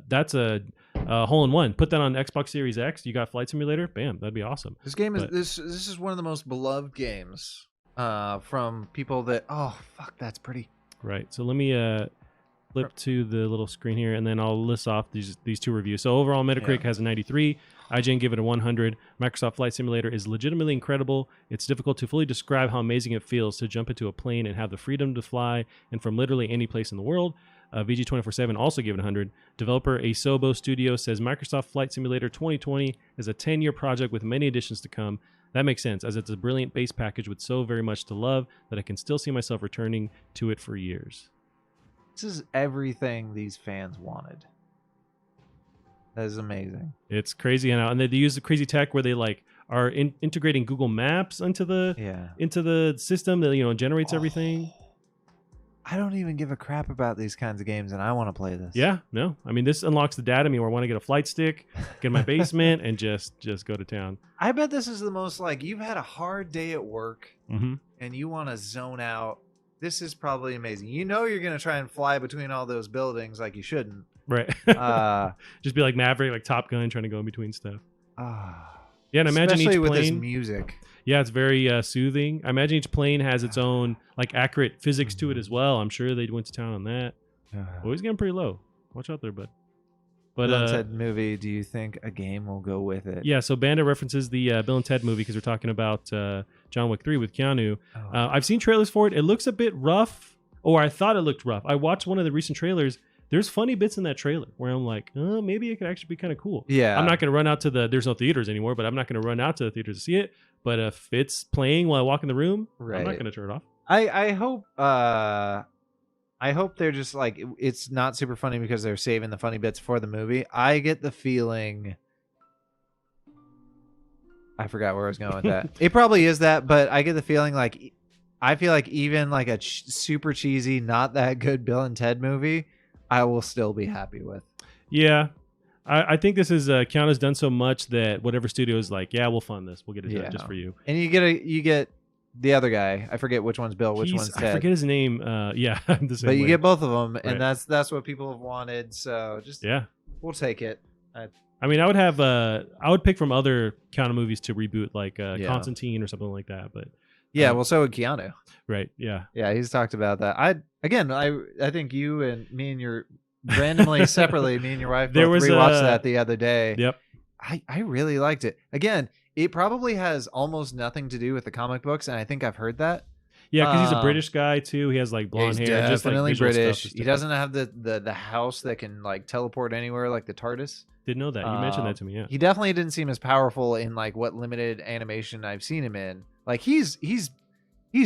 hole in one. Put that on Xbox Series X. You got Flight Simulator. Bam, that'd be awesome. This game is But- this is one of the most beloved games from people that fuck, that's pretty. Right. So let me flip to the little screen here, and then I'll list off these 2 reviews. So overall, Metacritic has a 93. IGN give it a 100. Microsoft Flight Simulator is legitimately incredible. It's difficult to fully describe how amazing it feels to jump into a plane and have the freedom to fly, and from literally any place in the world. VG247 also gave it 100. Developer Asobo Studio says Microsoft Flight Simulator 2020 is a 10-year project with many additions to come. That makes sense, as it's a brilliant base package with so very much to love that I can still see myself returning to it for years. This is everything these fans wanted. That is amazing. It's crazy, and they use the crazy tech where they like are integrating Google Maps into the system that generates everything. I don't even give a crap about these kinds of games, and I want to play this. Yeah, no, I mean this unlocks the data me where I want to get a flight stick, get in my basement, and just go to town. I bet this is the most like you've had a hard day at work Mm-hmm. and you want to zone out. This is probably amazing. You know you're gonna try and fly between all those buildings like you shouldn't. Right. Uh, Just be like Maverick, like Top Gun, trying to go in between stuff. ah. Yeah, and imagine Especially each with this plane. music. Yeah, it's very soothing. I imagine each plane has its own like accurate physics to it as well. I'm sure they went to town on that. Always getting pretty low. Watch out there, bud. But Bill and Ted movie. Do you think a game will go with it? yeah, so Bandit references the Bill and Ted movie because we're talking about John Wick 3 with Keanu. Oh. I've seen trailers for it. It looks a bit rough, or I thought it looked rough. I watched one of the recent trailers. There's funny bits in that trailer where I'm like, maybe it could actually be kind of cool. Yeah. I'm not going to run out to there's no theaters anymore, but I'm not going to run out to the theaters to see it. But if it's playing while I walk in the room, I'm not Right. going to turn it off. I hope they're just like it's not super funny because they're saving the funny bits for the movie. I get the feeling I forgot where I was going with that. It probably is that, but I get the feeling like I feel like even like a super cheesy, not that good Bill and Ted movie, I will still be happy with. Yeah. I think this is Keanu's done so much that whatever studio is like, yeah, we'll fund this. We'll get it done just for you. And you get the other guy. I forget which one's Bill, which one's Ted. I forget his name. Yeah, I'm the same But you way. get both of them, Right. and that's what people have wanted. So just we'll take it. I mean, I would pick from other Keanu movies to reboot, like Constantine or something like that. But yeah, well, so would Keanu. Right. Yeah. Yeah, he's talked about that. I think you and me and your randomly separately, me and your wife There both was rewatched that the other day. Yep. I really liked it. Again, it probably has almost nothing to do with the comic books, and I think I've heard that. Yeah, because he's a British guy too. He has like blonde He's hair, just like definitely visual stuff British. is He different. doesn't have the house that can like teleport anywhere like the TARDIS. Didn't know that. You mentioned that to me. Yeah. He definitely didn't seem as powerful in like what limited animation I've seen him in. Like he's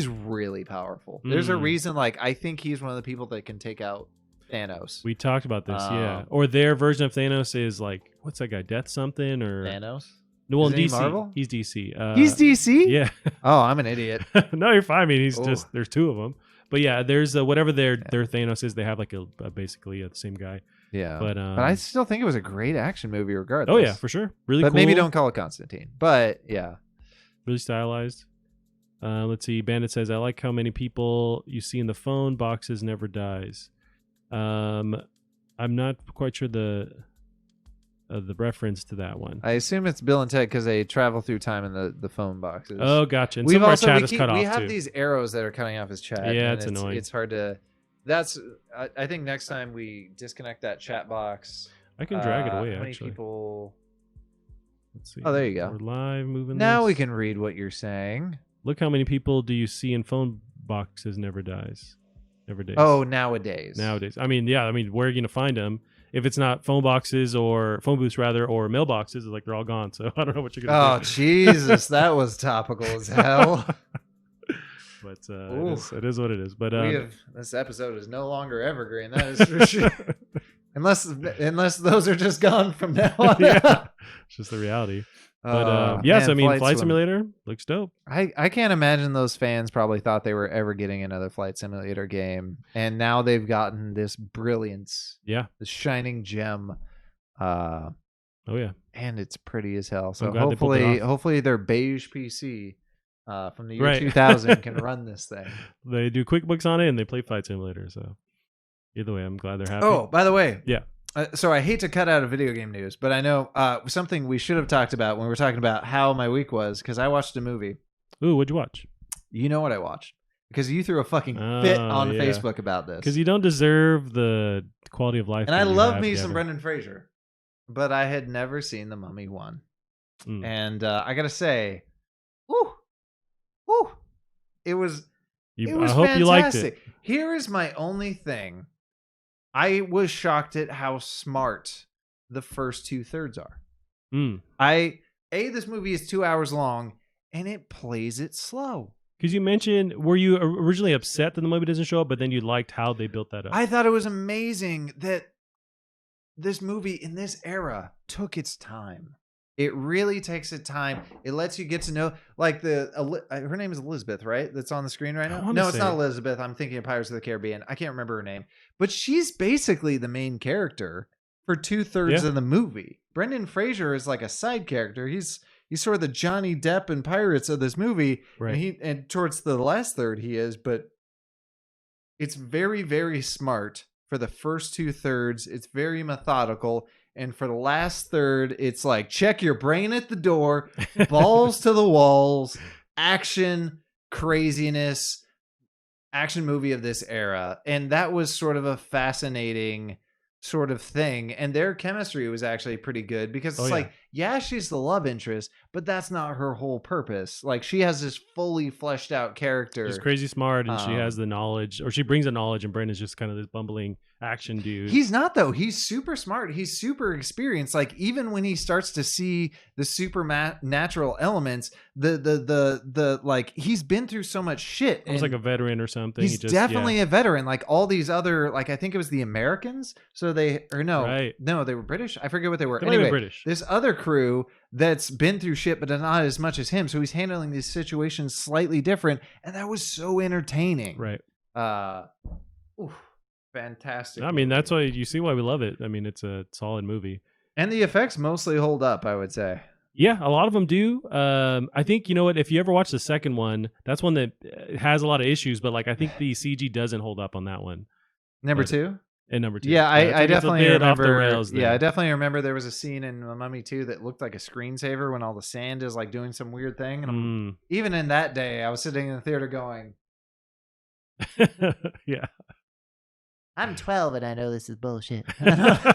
really powerful. There's a reason. Like I think he's one of the people that can take out Thanos. We talked about this, yeah. Or their version of Thanos is like, what's that guy? Death something or Thanos? No, well, Isn't he DC. Marvel? He's DC. He's DC? Yeah. Oh, I'm an idiot. No, you're fine. I mean, he's Oh. just there's two of them. But yeah, there's whatever their Thanos is. They have like a basically the same guy. Yeah, but I still think it was a great action movie, regardless. Oh yeah, for sure. Really but cool. maybe don't call it Constantine. But yeah, really stylized. Let's see. Bandit says, I like how many people you see in the phone boxes never dies. I'm not quite sure the reference to that one. I assume it's Bill and Ted because they travel through time in the phone boxes. Oh, gotcha. And some of our chat is cut off we have too. these arrows that are cutting off his chat. Yeah, and it's annoying. It's hard to. That's. I think next time we disconnect that chat box. I can drag it away. How many Actually, people? Let's see. Oh, there you go. We're live moving. Now this. we can read what you're saying. Look how many people do you see in phone boxes never dies. Nowadays. Oh, nowadays. Nowadays. I mean, yeah. I mean, where are you gonna find them? If it's not phone boxes or phone booths rather, or mailboxes, like they're all gone. So I don't know what you're gonna do. Oh Jesus, that was topical as hell. But it is what it is. But this episode is no longer evergreen. That is for sure. unless those are just gone from now on. Yeah, it's just the reality. But yes, I mean, Flight Simulator looks dope. I can't imagine those fans probably thought they were ever getting another Flight Simulator game, and now they've gotten this brilliance. Yeah, this shining gem. Oh yeah, and it's pretty as hell. So hopefully their beige PC from the year 2000 can run this thing. They do QuickBooks on it, and they play Flight Simulator. So either way, I'm glad they're happy. Oh, by the way, yeah. So I hate to cut out of video game news, but I know something we should have talked about when we were talking about how my week was, because I watched a movie. Ooh, what'd you watch? You know what I watched? Because you threw a fucking fit on Facebook about this. Because you don't deserve the quality of life. And I love me some Brendan Fraser, but I had never seen The Mummy 1. And I got to say, it was I hope fantastic. You liked it. Here is my only thing. I was shocked at how smart the first 2/3 are. This movie is 2 hours long, and it plays it slow. Because you mentioned, were you originally upset that the movie doesn't show up, but then you liked how they built that up? I thought it was amazing that this movie in this era took its time. It really takes its time. It lets you get to know, like her name is Elizabeth, right? That's on the screen right now. No, it's not Elizabeth. I'm thinking of Pirates of the Caribbean. I can't remember her name, but she's basically the main character for 2/3 of the movie. Brendan Fraser is like a side character. He's sort of the Johnny Depp and Pirates of this movie, right? And towards the last third he is, but it's very, very smart for the first 2/3. It's very methodical. And for the last third, it's like, check your brain at the door, balls to the walls, action, craziness, action movie of this era. And that was sort of a fascinating sort of thing. And their chemistry was actually pretty good because it's like, she's the love interest, but that's not her whole purpose. Like, she has this fully fleshed out character. She's crazy smart, and she has the knowledge, or she brings the knowledge, and Brendan's just kind of this bumbling action dude. He's not, though. He's super smart. He's super experienced. Like, even when he starts to see the supernatural elements, the like, he's been through so much shit. Almost like a veteran or something. He's definitely a veteran. Like all these other, like, I think it was the Americans. So they were British. I forget what they were. Anyway, British. This other crew that's been through shit, but not as much as him. So he's handling these situations slightly different, and that was so entertaining. Right. Fantastic. I mean, that's why you see why we love it. I mean, it's a solid movie, and the effects mostly hold up, I would say. Yeah, a lot of them do. I think, you know what, if you ever watch the second one, that's one that has a lot of issues, but like I think the CG doesn't hold up on that one. Number two. Yeah, I definitely remember. Off the rails there. Yeah, I definitely remember there was a scene in The Mummy 2 that looked like a screensaver when all the sand is like doing some weird thing. And even in that day, I was sitting in the theater going, yeah. I'm 12 and I know this is bullshit. Yeah,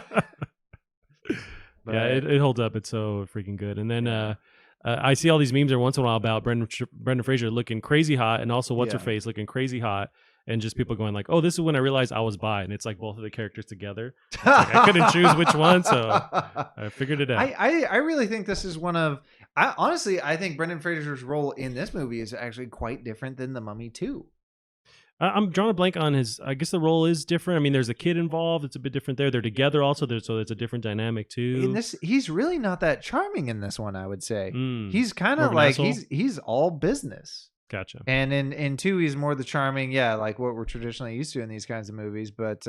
it holds up. It's so freaking good. And then I see all these memes every once in a while about Brendan Fraser looking crazy hot, and also what's her face looking crazy hot, and just people going like, "Oh, this is when I realized I was bi," and it's like both of the characters together. Like, I couldn't choose which one, so I figured it out. I really think this is one of. Honestly, I think Brendan Fraser's role in this movie is actually quite different than The Mummy 2. I'm drawing a blank on his. I guess the role is different. I mean, there's a kid involved. It's a bit different there. They're together also, so it's a different dynamic too. In this, he's really not that charming in this one, I would say. He's kind of like he's all business. Gotcha. And in 2, he's more the charming, like what we're traditionally used to in these kinds of movies. But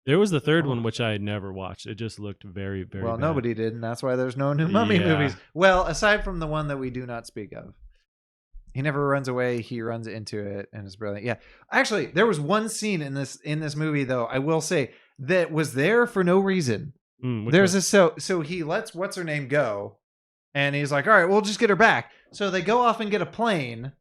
There was the third one, which I had never watched. It just looked very, very well, bad. nobody did, and that's why there's no new Mummy movies. Well, aside from the one that we do not speak of. He never runs away. He runs into it, and it's brilliant. Yeah, actually, there was one scene in this movie, though, I will say, that was there for no reason. There's a so he lets what's her name go, and he's like, "All right, we'll just get her back." So they go off and get a plane,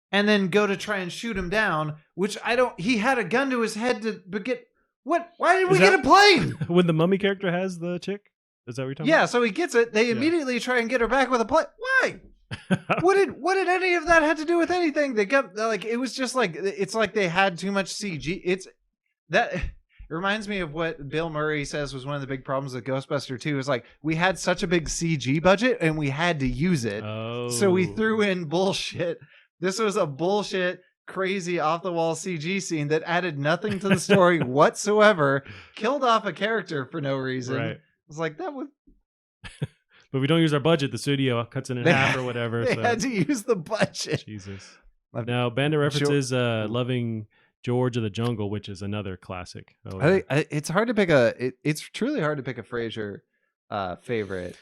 and then go to try and shoot him down. Which I don't. He had a gun to his head to get what? Why did we get a plane? When the Mummy character has the chick, is that what you're talking about? Yeah, so he gets it. They immediately try and get her back with a plane. Why? what did any of that have to do with anything? They got like it was just like it's like they had too much CG. It's that it reminds me of what Bill Murray says was one of the big problems with Ghostbuster 2 is like we had such a big CG budget and we had to use it. So we threw in bullshit. This was a bullshit, crazy off the wall CG scene that added nothing to the story whatsoever, killed off a character for no reason. Right. It was like that was but we don't use our budget. The studio cuts it in half or whatever. They had to use the budget. Jesus. Now, Bandit references loving George of the Jungle, which is another classic. It's hard to pick it's truly hard to pick a Frasier favorite.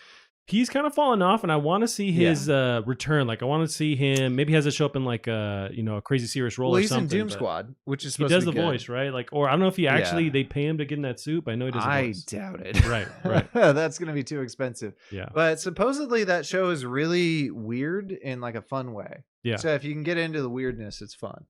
He's kind of fallen off, and I want to see his return. Like, I want to see him. Maybe he has to show up in like a Crazy Serious Role. Well, he's in Doom Squad, which is supposed he does to be the good. Voice, right? Like, or I don't know if he actually they pay him to get in that suit. But I know he does. I doubt it. Right. That's gonna be too expensive. Yeah. But supposedly that show is really weird in like a fun way. Yeah. So if you can get into the weirdness, it's fun.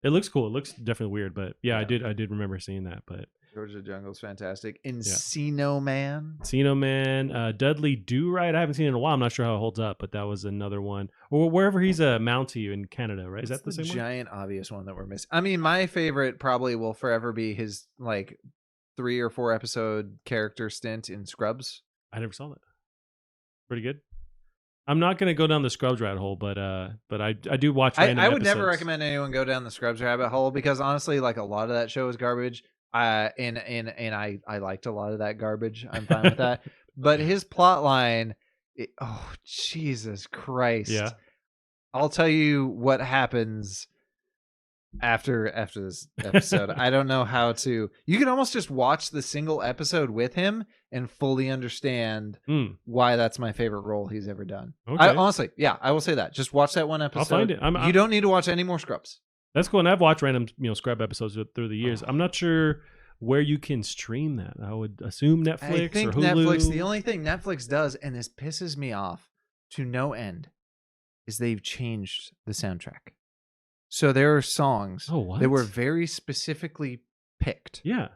It looks cool. It looks definitely weird, but I did remember seeing that. But George of the Jungle is fantastic. Encino Man. Encino Man. Dudley Do Right. I haven't seen it in a while. I'm not sure how it holds up, but that was another one. Or wherever he's a Mountie in Canada, right? Is that the same giant obvious one that we're missing? I mean, my favorite probably will forever be his like 3 or 4 episode character stint in Scrubs. I never saw that. Pretty good. I'm not going to go down the Scrubs rabbit hole, but I do watch random I would episodes. never recommend anyone go down the Scrubs rabbit hole because honestly, like a lot of that show is garbage. And I liked a lot of that garbage. I'm fine with that. But his plot line, oh Jesus Christ! Yeah, I'll tell you what happens after this episode. I don't know how to. You can almost just watch the single episode with him and fully understand why that's my favorite role he's ever done. Okay. Honestly, I will say that. Just watch that one episode. I'll find it. You don't need to watch any more Scrubs. That's cool. And I've watched random, Scrub episodes through the years. I'm not sure where you can stream that. I would assume Netflix I think or Hulu. Netflix, the only thing Netflix does, and this pisses me off to no end, is they've changed the soundtrack. So there are songs that were very specifically picked. Yeah.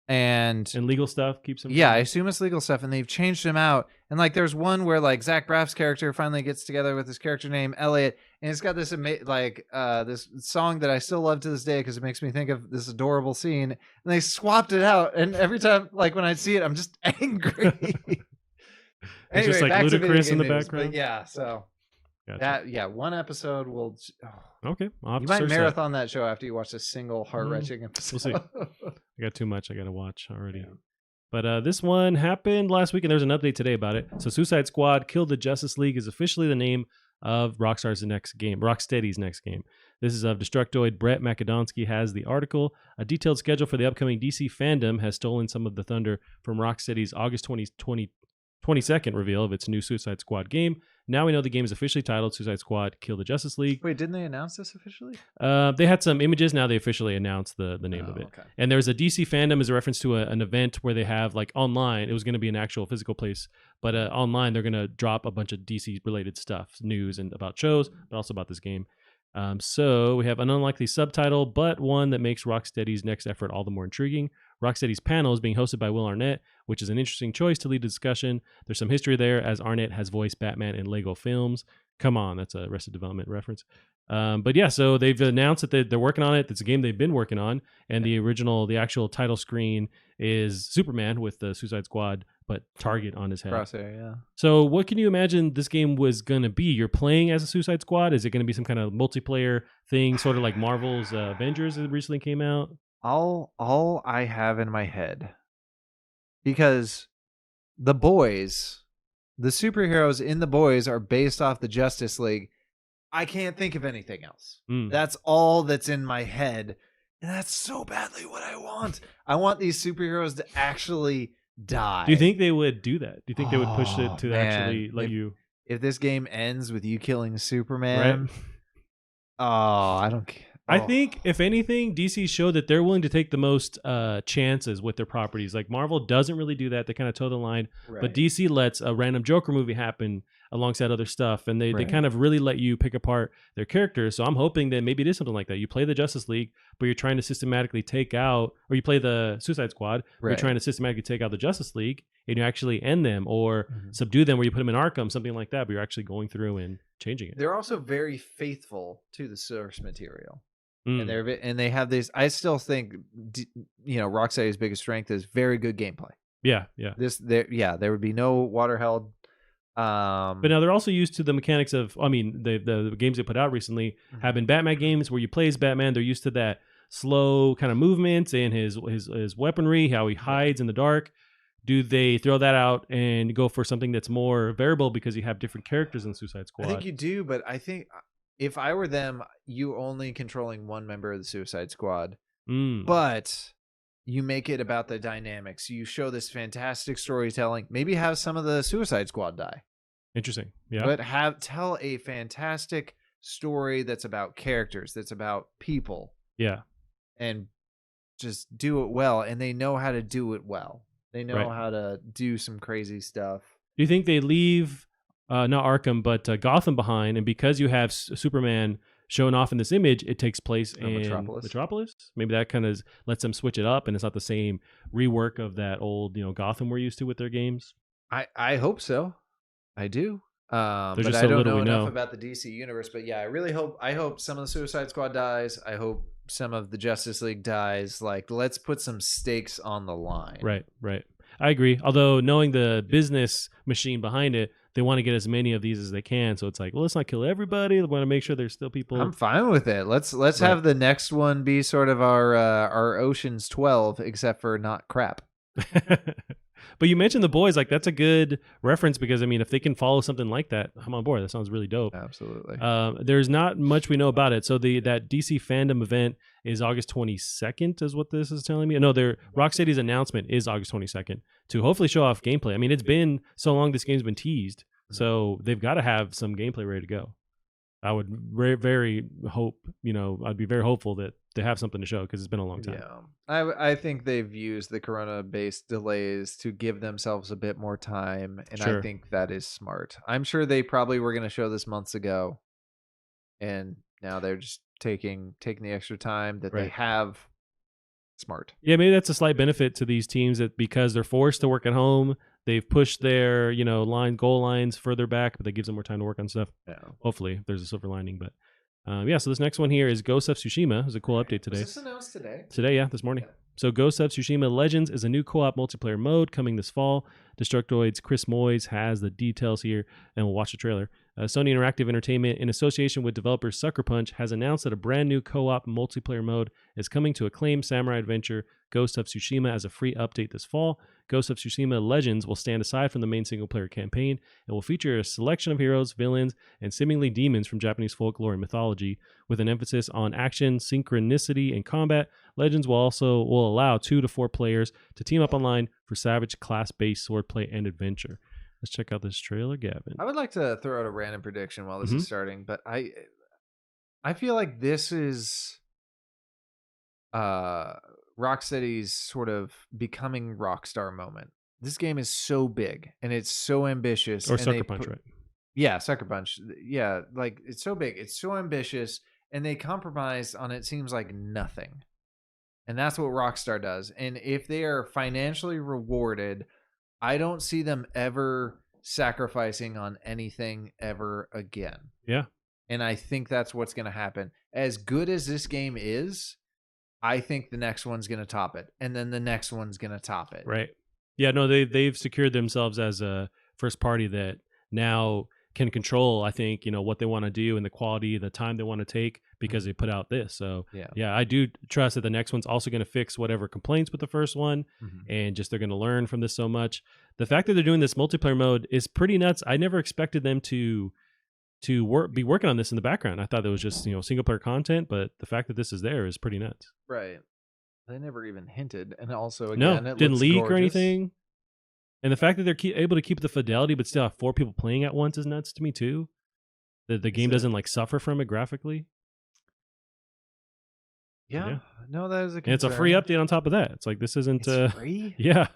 And legal stuff keeps them. Yeah, I assume it's legal stuff, and they've changed them out. And like, there's one where like Zach Braff's character finally gets together with his character named Elliot, and it's got this this song that I still love to this day because it makes me think of this adorable scene. And they swapped it out, and every time, like when I see it, I'm just angry. It's just like Ludacris in the background. Yeah, so gotcha. One episode will. Okay, you might marathon that show after you watch a single heart-wrenching episode. We'll see. I got too much I got to watch already. Yeah. But this one happened last week, and there's an update today about it. So Suicide Squad Killed the Justice League is officially the name of Rocksteady's next game. This is of Destructoid. Brett Makedonsky has the article. A detailed schedule for the upcoming DC fandom has stolen some of the thunder from Rocksteady's August 22nd reveal of its new Suicide Squad game. Now we know the game is officially titled Suicide Squad Kill the Justice League. Wait, didn't they announce this officially? They had some images. Now they officially announced the name of it. Okay. And there's a DC fandom as a reference to an event where they have like online. It was going to be an actual physical place, but online they're going to drop a bunch of DC related stuff, news and about shows, but also about this game. So we have an unlikely subtitle, but one that makes Rocksteady's next effort all the more intriguing. Rocksteady's panel is being hosted by Will Arnett, which is an interesting choice to lead the discussion. There's some history there, as Arnett has voiced Batman in Lego films. Come on, that's a Arrested Development reference. But yeah, so they've announced that they're working on it. It's a game they've been working on, and the actual title screen is Superman with the Suicide Squad, but target on his head. Crosshair, yeah. So what can you imagine this game was going to be? You're playing as a Suicide Squad? Is it going to be some kind of multiplayer thing, sort of like Marvel's Avengers that recently came out? All I have in my head, because the boys, the superheroes in the boys are based off the Justice League, I can't think of anything else. Mm. That's all that's in my head. And that's so badly what I want. I want these superheroes to actually die. Do you think they would do that? Do you think they would push it Oh, to man. actually let you? If this game ends with you killing Right. Superman, I don't care. I think if anything, DC showed that they're willing to take the most chances with their properties. Like Marvel doesn't really do that; they kind of toe the line. But DC lets a random Joker movie happen alongside other stuff, and they kind of really let you pick apart their characters. So I'm hoping that maybe it is something like that. You play the Justice League, but you're trying to systematically take out, or you play the Suicide Squad, but you're trying to systematically take out the Justice League, and you actually end them or subdue them, where you put them in Arkham, something like that. But you're actually going through and changing it. They're also very faithful to the source material. Mm. And they have this. I still think, Rocksteady's biggest strength is very good gameplay. Yeah. There would be no water held. But now they're also used to the mechanics of, the games they put out recently have been Batman games where you play as Batman. They're used to that slow kind of movements and his weaponry, how he hides in the dark. Do they throw that out and go for something that's more variable because you have different characters in Suicide Squad? I think you do, but I think if I were them, you only controlling one member of the Suicide Squad, but you make it about the dynamics. You show this fantastic storytelling. Maybe have some of the Suicide Squad die. Interesting. Yeah. But tell a fantastic story that's about characters, that's about people. Yeah. And just do it well. And they know how to do it well. They know how to do some crazy stuff. Do you think they leave not Arkham, but Gotham behind? And because you have Superman shown off in this image, it takes place in Metropolis. Maybe that kind of lets them switch it up, and it's not the same rework of that old Gotham we're used to with their games. I hope so. I do. But just I so don't little know we enough know about the DC universe. But yeah, I hope some of the Suicide Squad dies. I hope some of the Justice League dies. Like, let's put some stakes on the line. Right. I agree. Although knowing the business machine behind it, they want to get as many of these as they can. So it's like, well, let's not kill everybody. They want to make sure there's still people. I'm fine with it. Let's have the next one be sort of our Ocean's 12, except for not crap. But you mentioned The Boys, like that's a good reference because if they can follow something like that, I'm on board. That sounds really dope. Absolutely. There's not much we know about it. So that DC fandom event is August 22nd, is what this is telling me. No, Rocksteady's announcement is August 22nd to hopefully show off gameplay. It's been so long this game's been teased, so they've got to have some gameplay ready to go. I would very, very hope, I'd be very hopeful that they have something to show because it's been a long time. Yeah, I think they've used the Corona-based delays to give themselves a bit more time, and I think that is smart. I'm sure they probably were going to show this months ago, and now they're just taking the extra time that they have. Smart. Yeah, maybe that's a slight benefit to these teams that because they're forced to work at home, they've pushed their goal lines further back, but that gives them more time to work on stuff. Yeah. Hopefully, there's a silver lining. But so this next one here is Ghost of Tsushima. Is a cool update today. Was this announced today? Today, yeah, this morning. So Ghost of Tsushima Legends is a new co-op multiplayer mode coming this fall. Destructoid's Chris Moyes has the details here, and we'll watch the trailer. Sony Interactive Entertainment, in association with developer Sucker Punch, has announced that a brand new co-op multiplayer mode is coming to acclaimed samurai adventure Ghost of Tsushima as a free update this fall. Ghost of Tsushima Legends will stand aside from the main single-player campaign and will feature a selection of heroes, villains, and seemingly demons from Japanese folklore and mythology, with an emphasis on action, synchronicity, and combat. Legends will allow 2 to 4 players to team up online for savage class-based swordplay and adventure. Let's check out this trailer, Gavin. I would like to throw out a random prediction while this is starting, but I feel like this is Rocksteady's sort of becoming Rockstar moment. This game is so big and it's so ambitious. Or Sucker Punch, right? Yeah, Sucker Punch. Yeah, like it's so big, it's so ambitious, and they compromise on it seems like nothing. And that's what Rockstar does. And if they are financially rewarded, I don't see them ever sacrificing on anything ever again. Yeah. And I think that's what's going to happen. As good as this game is, I think the next one's going to top it. And then the next one's going to top it. Right. Yeah, no, they've secured themselves as a first party that now can control, I think, what they want to do and the quality, the time they want to take because they put out this. So yeah, I do trust that the next one's also going to fix whatever complaints with the first one and just they're going to learn from this so much. The fact that they're doing this multiplayer mode is pretty nuts. I never expected them to to be working on this in the background. I thought it was just single player content, but the fact that this is there is pretty nuts. Right. They never even hinted, and also No, again, it didn't looks leak gorgeous. or anything. And the fact that they're able to keep the fidelity, but still have 4 people playing at once is nuts to me too. That the game doesn't like suffer from it graphically. Yeah. No, that is a concern. And it's a free update on top of that. It's like this isn't free. Yeah.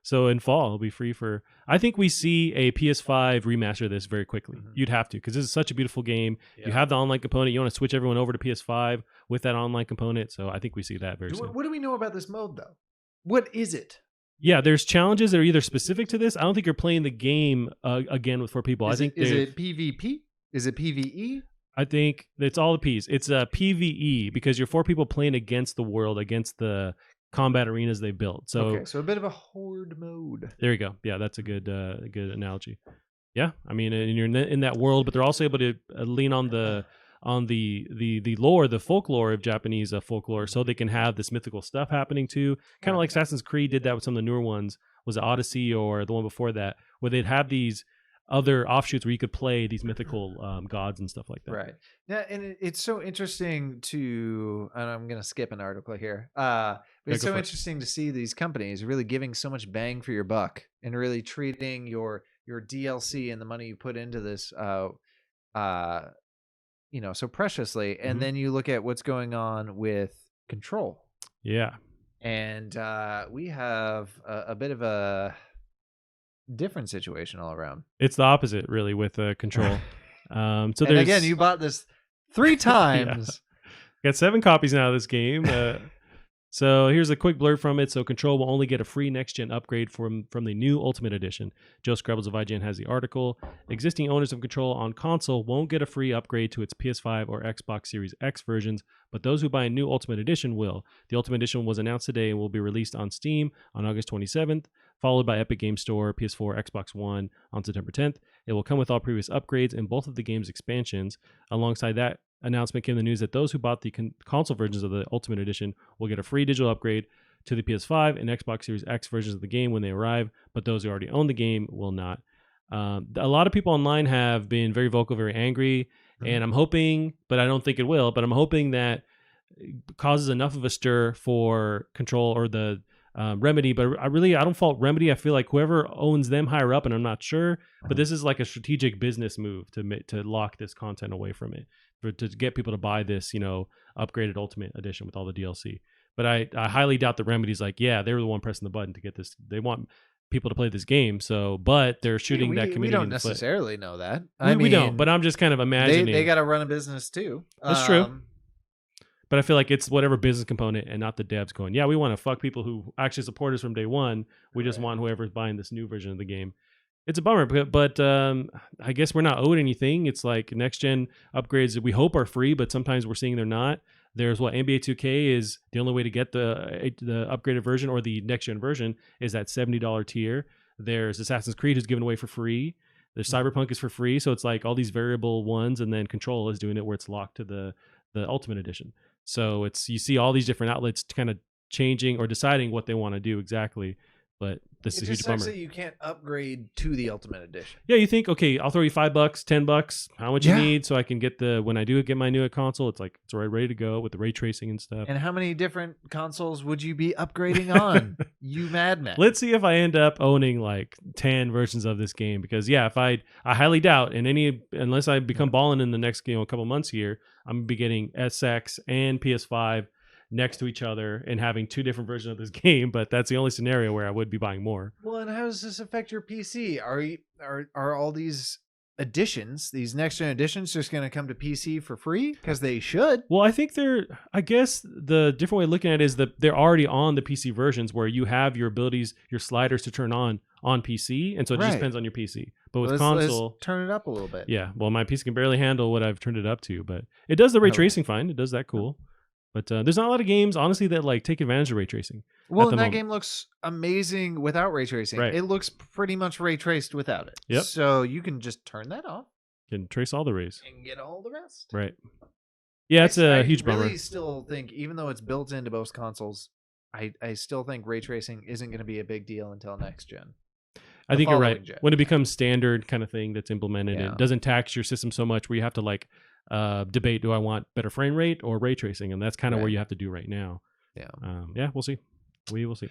So in fall it'll be free for. I think we see a PS5 remaster of this very quickly. Mhm. You'd have to, because this is such a beautiful game. Yeah. You have the online component. You want to switch everyone over to PS5 with that online component. So I think we see that very soon. What do we know about this mode though? What is it? Yeah, there's challenges that are either specific to this. I don't think you're playing the game again with 4 people. Is it PvP? Is it PvE? I think it's all the P's. It's a PvE because you're 4 people playing against the world, against the combat arenas they built. So okay, so a bit of a horde mode. There you go. Yeah, that's a good analogy. Yeah, I mean, and you're in that world, but they're also able to lean on the lore, the folklore of Japanese folklore, so they can have this mythical stuff happening too. Kind of like Assassin's Creed did that with some of the newer ones. Was it Odyssey or the one before that, where they'd have these other offshoots where you could play these mythical gods and stuff like that. Right. Yeah, and it's so interesting to, and I'm going to skip an article here. But it's so interesting to see these companies really giving so much bang for your buck and really treating your DLC and the money you put into this, so preciously. And then you look at what's going on with Control. Yeah. And we have a bit of a different situation all around. It's the opposite, really, with Control. So and there's again, you bought this 3 times. Got 7 copies now of this game. So here's a quick blurb from it. So Control will only get a free next-gen upgrade from the new Ultimate Edition. Joe Scrabbles of IGN has the article. Existing owners of Control on console won't get a free upgrade to its PS5 or Xbox Series X versions, but those who buy a new Ultimate Edition will. The Ultimate Edition was announced today and will be released on Steam on August 27th, followed by Epic Game Store, PS4, Xbox One on September 10th. It will come with all previous upgrades and both of the game's expansions. Alongside that announcement came the news that those who bought the console versions of the Ultimate Edition will get a free digital upgrade to the PS5 and Xbox Series X versions of the game when they arrive, but those who already own the game will not. A lot of people online have been very vocal, very angry, and I'm hoping, but I don't think it will, but I'm hoping that it causes enough of a stir for Control or the Remedy, but I don't fault Remedy. I feel like whoever owns them higher up, and I'm not sure, but this is like a strategic business move to lock this content away from it, to get people to buy this, upgraded Ultimate Edition with all the DLC. But I highly doubt that Remedy's like, yeah, they were the one pressing the button to get this. They want people to play this game, but they're shooting that community. We don't in the foot. necessarily know that. We don't, but I'm just kind of imagining. They got to run a business too. That's true. But I feel like it's whatever business component and not the devs going, yeah, we want to fuck people who actually support us from day one. We just want whoever's buying this new version of the game. It's a bummer, but I guess we're not owed anything. It's like next-gen upgrades that we hope are free, but sometimes we're seeing they're not. There's NBA 2K is the only way to get the upgraded version or the next-gen version is that $70 tier. There's Assassin's Creed who's given away for free. There's Cyberpunk is for free. So it's like all these variable ones, and then Control is doing it where it's locked to the Ultimate Edition. So you see all these different outlets kind of changing or deciding what they want to do exactly. But this is a huge bummer. That you can't upgrade to the Ultimate Edition. Yeah, you think, okay, I'll throw you $5, $10, how much you need, so I can get when I do get my new console, it's like it's already ready to go with the ray tracing and stuff. And how many different consoles would you be upgrading on? You madman. Let's see if I end up owning like 10 versions of this game, because if I highly doubt unless I become balling in the next couple months here, I'm gonna be getting SX and PS5 next to each other and having 2 different versions of this game, but that's the only scenario where I would be buying more. Well, and how does this affect your PC? Are all these editions, these next gen editions, just going to come to PC for free? Because they should. Well, I think I guess the different way of looking at it is that they're already on the PC versions where you have your abilities, your sliders to turn on PC, and so it just depends on your PC. But with console, let's turn it up a little bit. Yeah, well, my PC can barely handle what I've turned it up to, but it does the ray tracing fine. It does that cool. But there's not a lot of games, honestly, that like take advantage of ray tracing. Well, and that game looks amazing without ray tracing. Right. It looks pretty much ray traced without it. Yep. So you can just turn that off. You can trace all the rays. And get all the rest. Right. Yeah, it's a huge bummer. I really still think, even though it's built into both consoles, I still think ray tracing isn't going to be a big deal until next gen. I the think you're following right. gen. When it becomes standard kind of thing that's implemented, Yeah. it doesn't tax your system so much where you have to like debate, do I want better frame rate or ray tracing? And that's kind of where Right. you have to do right now. Yeah. Yeah, we'll see. We will see.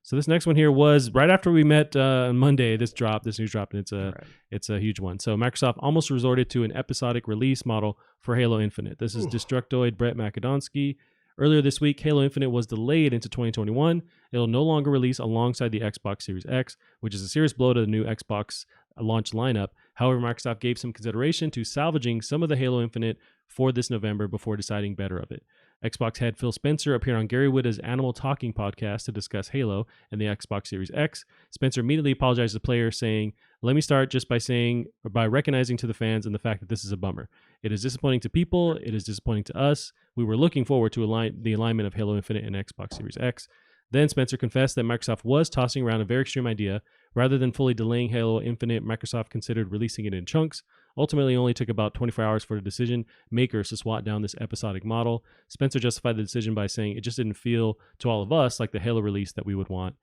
So this next one here was right after we met on Monday. This news dropped, and it's a huge one. So Microsoft almost resorted to an episodic release model for Halo Infinite. This is Destructoid Brett Makedonsky. Earlier this week, Halo Infinite was delayed into 2021. It'll no longer release alongside the Xbox Series X, which is a serious blow to the new Xbox launch lineup. However, Microsoft gave some consideration to salvaging some of the Halo Infinite for this November before deciding better of it. Xbox head Phil Spencer appeared on Gary Whitta's Animal Talking podcast to discuss Halo and the Xbox Series X. Spencer immediately apologized to the player, saying, "Let me start just by recognizing to the fans and the fact that this is a bummer. It is disappointing to people. It is disappointing to us. We were looking forward to the alignment of Halo Infinite and Xbox Series X." Then Spencer confessed that Microsoft was tossing around a very extreme idea. Rather than fully delaying Halo Infinite, Microsoft considered releasing it in chunks. Ultimately, it only took about 24 hours for the decision makers to swat down this episodic model. Spencer justified the decision by saying it just didn't feel to all of us like the Halo release that we would want.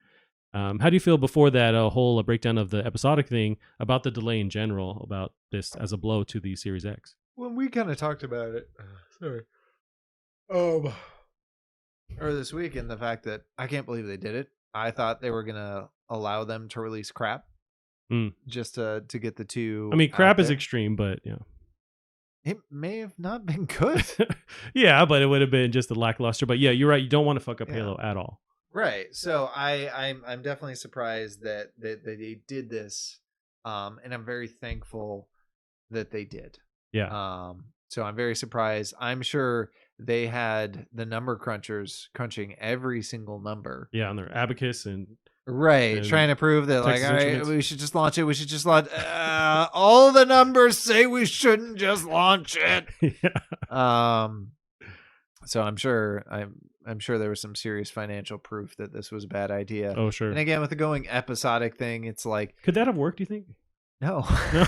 How do you feel before that whole breakdown of the episodic thing about the delay in general, about this as a blow to the Series X? When we kind of talked about it, or this week, and the fact that I can't believe they did it. I thought they were gonna allow them to release crap, just to get the two. I mean, crap is there. extreme, but yeah, It may have not been good. yeah, but it would have been just a lackluster. But yeah, you're right. You don't want to fuck up Yeah. Halo at all. Right. So I'm definitely surprised that they did this, and I'm very thankful that they did. Yeah. So I'm very surprised. I'm sure they had the number crunchers crunching every single number. Yeah, on their abacus and Right, and trying to prove that, like, Texas all right, Instruments. we should just launch it. We should just launch. All the numbers say we shouldn't just launch it. yeah. So I'm sure there was some serious financial proof that this was a bad idea. Oh, sure. And again, with the going episodic thing, it's like, Could that have worked, do you think? no. No.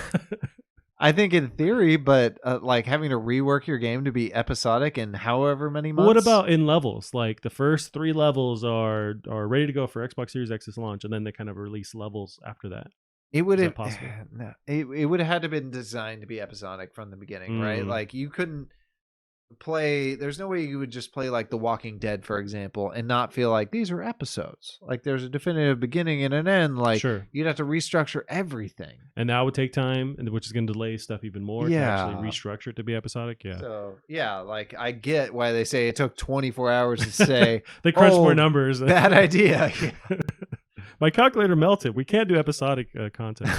I think in theory, but like having to rework your game to be episodic in however many months. What about in levels? Like the first 3 levels are ready to go for Xbox Series X's launch, and then they kind of release levels after that. It would Is have that possible? no, it would have had to been designed to be episodic from the beginning, right? Like you couldn't play. There's no way you would just play like The Walking Dead, for example, and not feel like these are episodes. Like there's a definitive beginning and an end. Like Sure. you'd have to restructure everything. And that would take time, which is going to delay stuff even more to actually restructure it to be episodic. Yeah. So yeah, like I get why they say it took 24 hours to say they crunch more numbers. Bad idea. My calculator melted. We can't do episodic content.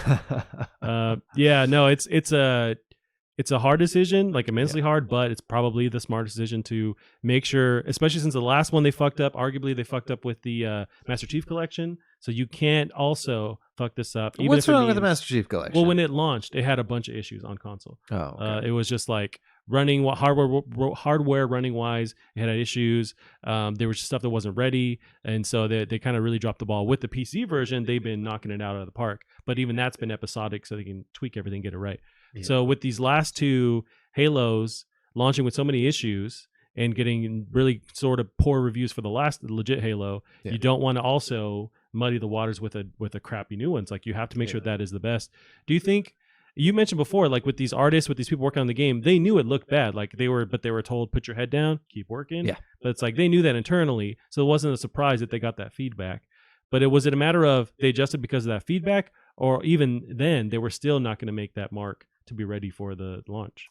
Yeah, no, it's a hard decision, like immensely hard, but it's probably the smart decision to make sure, especially since the last one they fucked up, arguably they fucked up with the Master Chief Collection. So you can't also fuck this up. Even What's if wrong with the Master Chief Collection? Well, when it launched, it had a bunch of issues on console. Oh, okay. It was just like running hardware running wise, it had issues. There was stuff that wasn't ready, and so they kind of really dropped the ball. With the PC version, they've been knocking it out of the park, but even that's been episodic, so they can tweak everything, get it right. Yeah. So with these last 2 Halos launching with so many issues and getting really sort of poor reviews for the last legit Halo, you don't want to also muddy the waters with a crappy new ones. Like you have to make sure that is the best. Do you think? You mentioned before, like with these artists, with these people working on the game, they knew it looked bad. Like they were told, put your head down, keep working. Yeah. But it's like they knew that internally, so it wasn't a surprise that they got that feedback. But was it a matter of they adjusted because of that feedback, or even then they were still not going to make that mark to be ready for the launch?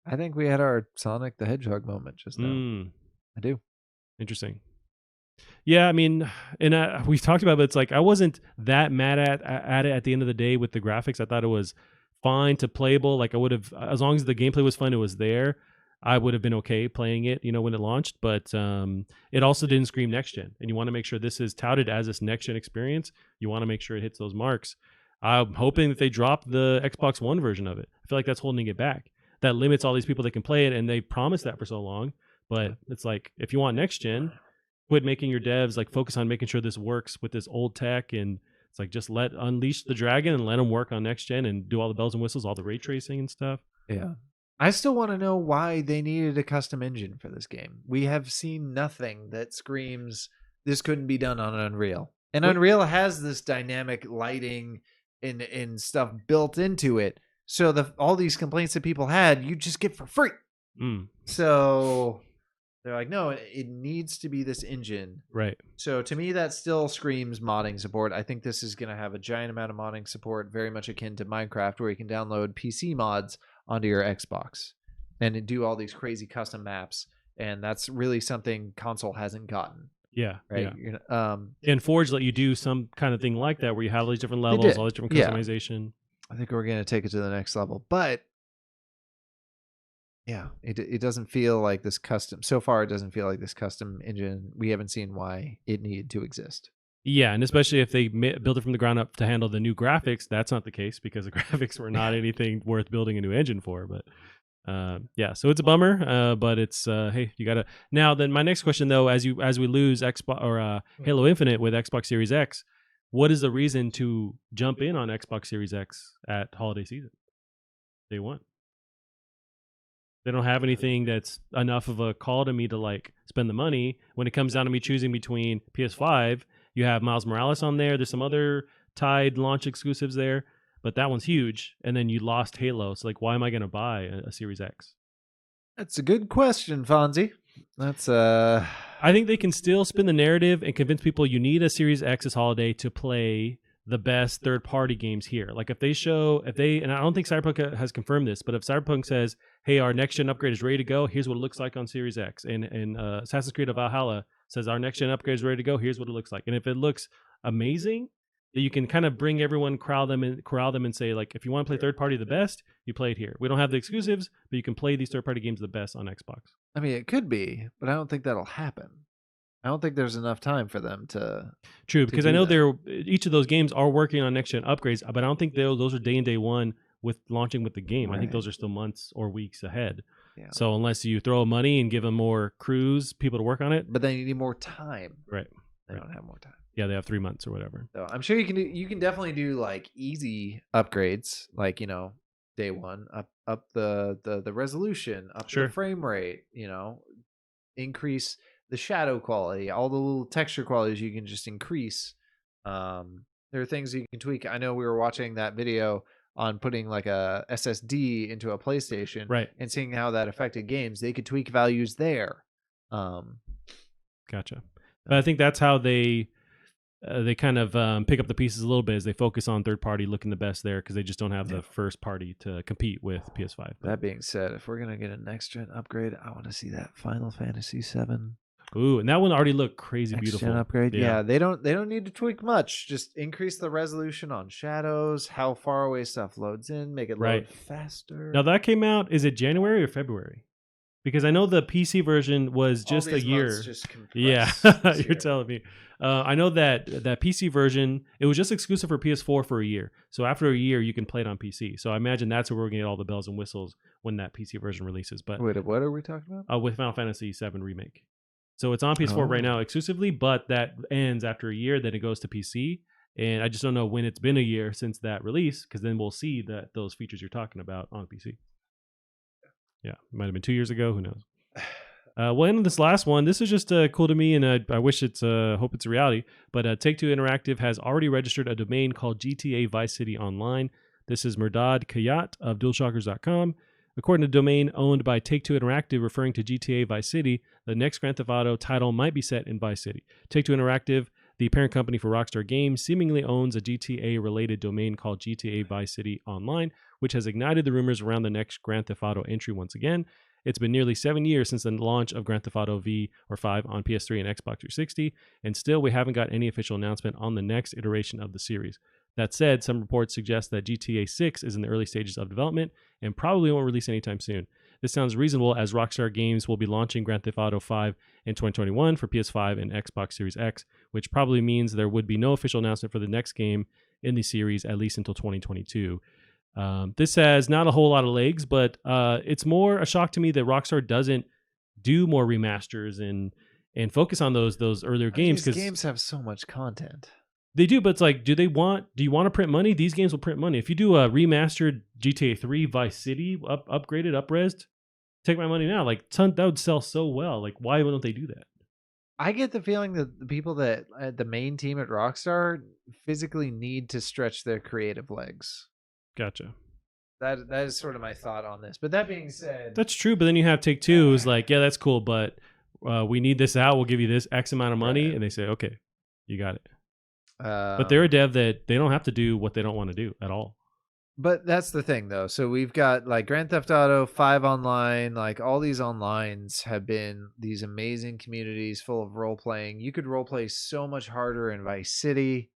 I think we had our Sonic the Hedgehog moment just now. I do. Interesting. Yeah, I mean, and we've talked about it, but it's like I wasn't that mad at it at the end of the day with the graphics. I thought it was fine to playable. Like I would have, as long as the gameplay was fun, it was there. I would have been okay playing it, when it launched. But it also didn't scream next gen, and you want to make sure this is touted as this next gen experience. You want to make sure it hits those marks. I'm hoping that they drop the Xbox One version of it. I feel like that's holding it back. That limits all these people that can play it, and they promised that for so long. But it's like, if you want next gen, quit making your devs like focus on making sure this works with this old tech, and it's like just unleash the dragon and let them work on next gen and do all the bells and whistles, all the ray tracing and stuff. Yeah. I still want to know why they needed a custom engine for this game. We have seen nothing that screams this couldn't be done on Unreal. And What- Unreal has this dynamic lighting and stuff built into it. So all these complaints that people had, you just get for free. Mm, So they're like, no, it needs to be this engine. right. So to me, that still screams modding support. I think this is going to have a giant amount of modding support, very much akin to Minecraft, where you can download PC mods onto your Xbox and do all these crazy custom maps. And that's really something console hasn't gotten. Yeah. Right. Yeah. And Forge let you do some kind of thing like that where you have all these different levels, did. all these different Yeah. customization. I think we're going to take it to the next level. But yeah, it doesn't feel like this custom. So far, it doesn't feel like this custom engine. We haven't seen why it needed to exist. Yeah, and especially if they build it from the ground up to handle the new graphics, that's not the case because the graphics were not anything worth building a new engine for. But yeah, so it's a bummer. But it's hey, you gotta now. Then my next question though, as we lose Xbox or Halo Infinite with Xbox Series X, what is the reason to jump in on Xbox Series X at holiday season? Day one. They don't have anything that's enough of a call to me to like spend the money. When it comes down to me choosing between PS5, you have Miles Morales on there. There's some other tied launch exclusives there, but that one's huge. And then you lost Halo. So like, why am I going to buy a Series X? That's a good question, Fonzie. That's I think they can still spin the narrative and convince people you need a Series X this holiday to play the best third-party games here. Like if they, and I don't think Cyberpunk has confirmed this, but if Cyberpunk says, hey, our next-gen upgrade is ready to go, here's what it looks like on Series X. And Assassin's Creed Valhalla says our next-gen upgrade is ready to go, here's what it looks like. And if it looks amazing, that you can kind of bring everyone, corral them and say, like, if you want to play third-party the best, you play it here. We don't have the exclusives, but you can play these third-party games the best on Xbox. I mean, it could be, but I don't think that'll happen. I don't think there's enough time for them to. True, because I do know that. each of those games are working on next gen upgrades, but I don't think those are day one with launching with the game. I think Right. those are still months or weeks ahead. Yeah. So unless you throw money and give them more crews, people to work on it, But then you need more time. right? They don't have more time. Yeah, they have 3 months or whatever. So I'm sure you can definitely do like easy upgrades, like day one, up the resolution, up Sure. the frame rate, increase the shadow quality, all the little texture qualities you can just increase. There are things you can tweak. I know we were watching that video on putting like a SSD into a PlayStation, Right. and seeing how that affected games. They could tweak values there. Gotcha. But I think that's how they kind of pick up the pieces a little bit as they focus on third party looking the best there because they just don't have the first party to compete with PS5. That being said, if we're gonna get a next gen upgrade, I want to see that Final Fantasy VII. Ooh, and that one already looked crazy Next beautiful. gen upgrade. Yeah. Yeah, they don't need to tweak much. Just increase the resolution on shadows, how far away stuff loads in, make it Right. load faster. Now that came out, is it January or February? Because I know the PC version was All just a these year. months just Yeah, compress this you're year. telling me. I know that PC version, it was just exclusive for PS4 for a year. So after a year, you can play it on PC. So I imagine that's where we're going to get all the bells and whistles when that PC version releases. But Wait, what are we talking about? with Final Fantasy VII Remake. So it's on PS4 right now exclusively, but that ends after a year. Then it goes to PC. And I just don't know when it's been a year since that release, because then we'll see that those features you're talking about on PC. Yeah, it might have been 2 years ago. Who knows? Well, and this last one, this is just cool to me, and I wish hope it's a reality. But Take-Two Interactive has already registered a domain called GTA Vice City Online. This is Merdad Kayat of DualShockers.com. According to the domain owned by Take-Two Interactive, referring to GTA Vice City, the next Grand Theft Auto title might be set in Vice City. Take-Two Interactive, the parent company for Rockstar Games, seemingly owns a GTA-related domain called GTA Vice City Online, which has ignited the rumors around the next Grand Theft Auto entry once again. It's been nearly 7 years since the launch of Grand Theft Auto V or 5 on PS3 and Xbox 360, and still we haven't got any official announcement on the next iteration of the series. That said, some reports suggest that GTA 6 is in the early stages of development and probably won't release anytime soon. This sounds reasonable as Rockstar Games will be launching Grand Theft Auto 5 in 2021 for PS5 and Xbox Series X, which probably means there would be no official announcement for the next game in the series at least until 2022. This has not a whole lot of legs, but it's more a shock to me that Rockstar doesn't do more remasters and focus on those earlier games, These because games have so much content. they do. But it's like, do you want to print money? These games will print money. If you do a remastered GTA 3 Vice City, upgraded, up-resed, take my money now. Like that would sell so well. Like, why wouldn't they do that? I get the feeling that the people that the main team at Rockstar physically need to stretch their creative legs. Gotcha. That is sort of my thought on this. But that being said, That's true, but then you have Take Two who's like, yeah, that's cool, but we need this out. We'll give you this X amount of money, Right. and they say, okay, you got it. but But they're a dev that they don't have to do what they don't want to do at all. But that's the thing, though. So we've got like Grand Theft Auto 5 Online, like all these onlines have been these amazing communities full of role playing. You could role play so much harder in Vice City.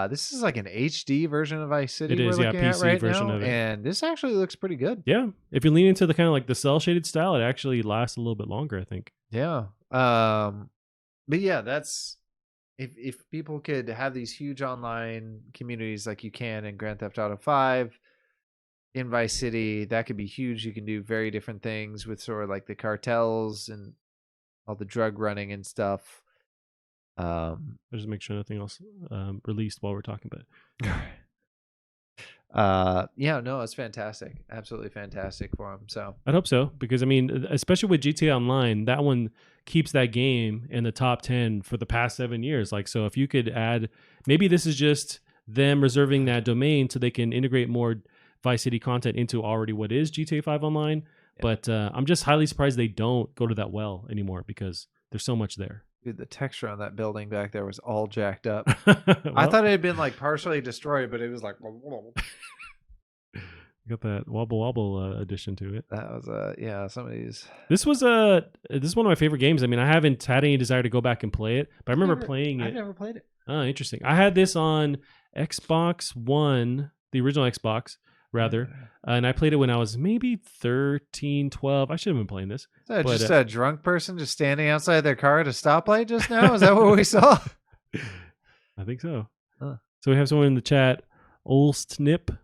This is like an HD version of Vice City It is, we're yeah, looking at PC right version now, of it. and this actually looks pretty good. Yeah, if you lean into the kind of like the cell shaded style, it actually lasts a little bit longer, I think. Yeah. But yeah, that's if people could have these huge online communities like you can in Grand Theft Auto 5, in Vice City, that could be huge. You can do very different things with sort of like the cartels and all the drug running and stuff. I'll just make sure nothing else released while we're talking about it. Yeah, no, it's fantastic. Absolutely fantastic for them. So I'd hope so, because I mean, especially with GTA Online, that one keeps that game in the top 10 for the past 7 years. Like, so if you could add, maybe this is just them reserving that domain so they can integrate more Vice City content into already what is GTA 5 Online. Yeah. But I'm just highly surprised they don't go to that well anymore, because there's so much there. dude, the texture on that building back there was all jacked up. Well, I thought it had been like partially destroyed, but it was like got that wobble wobble addition to it. that was yeah, some of these. This was one of my favorite games. I mean, I haven't had any desire to go back and play it, but I remember playing I've it. never played it. Oh, interesting. I had this on Xbox One, the original Xbox, rather, and I played it when I was maybe 13, 12. I should have been playing this. Is that But, just a drunk person just standing outside their car at a stoplight just now? Is that what we saw? I think so. Huh. So we have someone in the chat, Olstnip,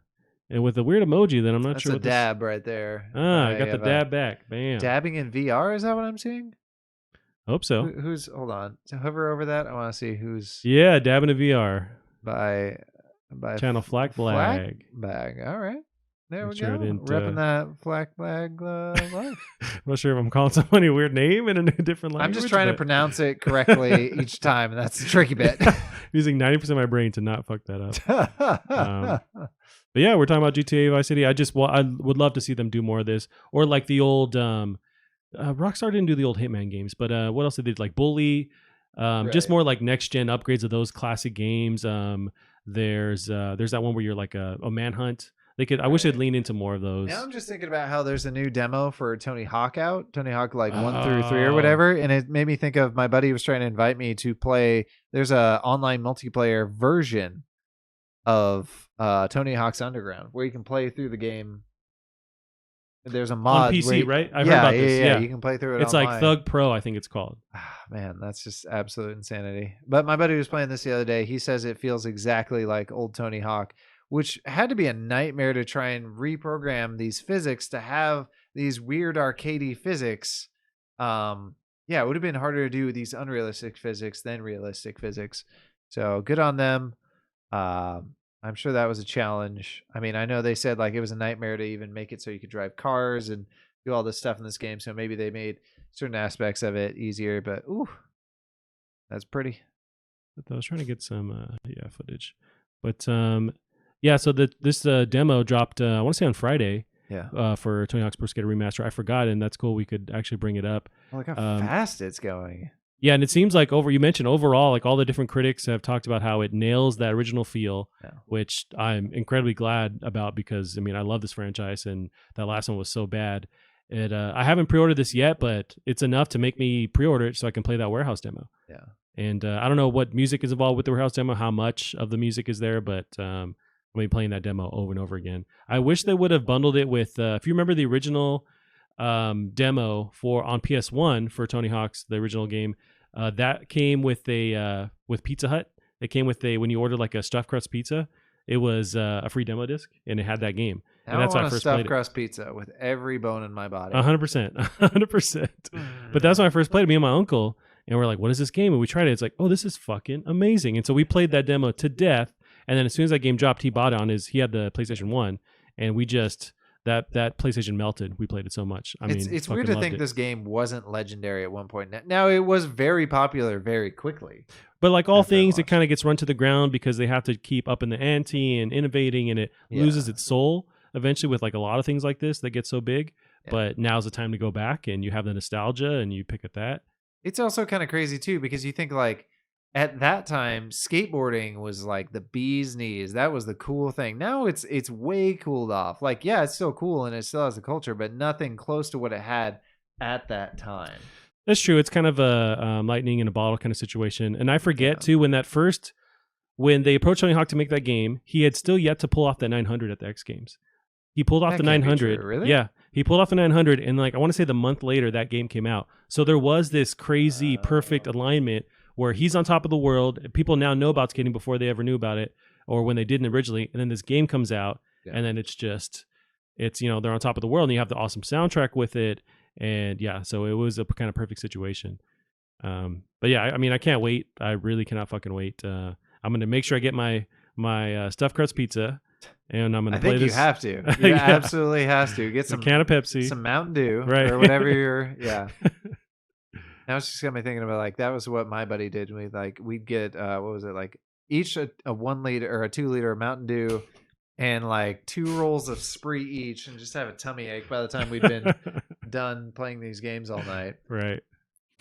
and with a weird emoji that I'm not That's sure a what dab right there. I got the have a dab back. Bam. dabbing in VR. Is that what I'm seeing? Hope so. Who's? Hold on. So hover over that. I want to see who's Yeah, dabbing a VR. by Channel Flag Blag. Bag. All right. There Make we sure I go. didn't, Repping that Flag Bag life. I'm not sure if I'm calling somebody a weird name in a different language. I'm just trying to pronounce it correctly each time, and that's the tricky bit. using 90% of my brain to not fuck that up. But yeah, we're talking about GTA Vice City. I would love to see them do more of this, or like the old Rockstar didn't do the old Hitman games, but what else did they do? Like Bully, just Right. more like next gen upgrades of those classic games. There's that one where you're like a manhunt. They could. I wish they'd lean into more of those. Now I'm just thinking about how there's a new demo for Tony Hawk out, Tony Hawk like 1 through 3 or whatever, and it made me think of my buddy was trying to invite me to play. There's a online multiplayer version of Tony Hawk's Underground where you can play through the game. There's a mod on where PC, you- right? I heard about this. Yeah, you can play through it. it's online. like Thug Pro, I think it's called. Man, that's just absolute insanity. But my buddy was playing this the other day. He says it feels exactly like old Tony Hawk, which had to be a nightmare to try and reprogram these physics to have these weird arcadey physics. Yeah, it would have been harder to do these unrealistic physics than realistic physics. So good on them. I'm sure that was a challenge. I mean, I know they said like it was a nightmare to even make it so you could drive cars and do all this stuff in this game. So maybe they made certain aspects of it easier, but ooh, that's pretty. I was trying to get some footage, but yeah. So this demo dropped. I want to say on Friday. Yeah. For Tony Hawk's Pro Skater Remaster. I forgot, and that's cool. We could actually bring it up. Oh, look how fast it's going. Yeah, and it seems like you mentioned overall, like all the different critics have talked about how it nails that original feel, which I'm incredibly glad about because, I mean, I love this franchise and that last one was so bad. I haven't pre-ordered this yet, but it's enough to make me pre-order it so I can play that warehouse demo. Yeah. And I don't know what music is involved with the warehouse demo, how much of the music is there, but I'm going to be playing that demo over and over again. I wish they would have bundled it with, if you remember the original demo on PS1 for Tony Hawk's, the original game, that came with with Pizza Hut. It came with when you ordered like a stuffed crust pizza, it was a free demo disc and it had that game. Now and that's I when want I a first stuffed played crust pizza with every bone in my body. 100%, 100%. But that's when I first played it, me and my uncle, and we're like, what is this game? And we tried it. It's like, oh, this is fucking amazing. And so we played that demo to death. And then as soon as that game dropped, he bought it he had the PlayStation 1, and we just that PlayStation melted. We played it so much. I mean, it's fucking weird to loved think it. this game wasn't legendary at one point. Now it was very popular very quickly. But like all after it things, it launched. kind of gets run to the ground because they have to keep up in the ante and innovating, and it loses its soul eventually with like a lot of things like this that get so big. Yeah. But now's the time to go back, and you have the nostalgia, and you pick at that. It's also kind of crazy too because you think like at that time skateboarding was like the bee's knees. That was the cool thing. Now it's way cooled off. Like yeah, it's still cool and it still has the culture, but nothing close to what it had at that time. That's true. It's kind of a lightning in a bottle kind of situation. And I forget too when they approached Tony Hawk to make that game, he had still yet to pull off that 900 at the X Games. He pulled off That the can't be 900. true, really? Yeah, he pulled off the 900, and like I want to say the month later that game came out. So there was this crazy perfect alignment where he's on top of the world. People now know about skating before they ever knew about it, or when they didn't originally. And then this game comes out, and then it's they're on top of the world, and you have the awesome soundtrack with it. And yeah, so it was a kind of perfect situation. But yeah, I mean, I can't wait. I really cannot fucking wait. I'm gonna make sure I get my stuffed crust pizza, and I'm gonna play this. You have to. You absolutely have to get some can of Pepsi, some Mountain Dew, right, or whatever you're. Yeah. Now it's just got me thinking about like that was what my buddy did. We'd get what was it like each a 1 liter or a 2 liter Mountain Dew. And like 2 rolls of Spree each, and just have a tummy ache by the time we'd been done playing these games all night. Right.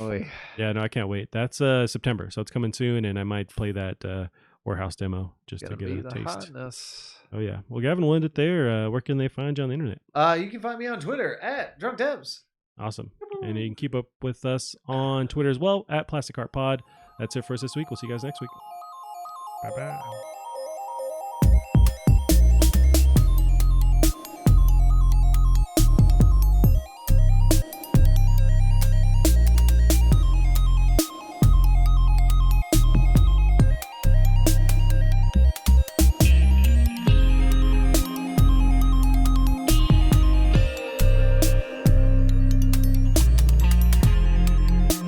Oy. Yeah, no, I can't wait. That's September, so it's coming soon, and I might play that warehouse demo just to get a taste. Hotness. Oh yeah. Well, Gavin, we'll end it there. Where can they find you on the internet? You can find me on Twitter at DrunkDebs. Awesome. And you can keep up with us on Twitter as well at Plastic Heart Pod. That's it for us this week. We'll see you guys next week. Bye bye.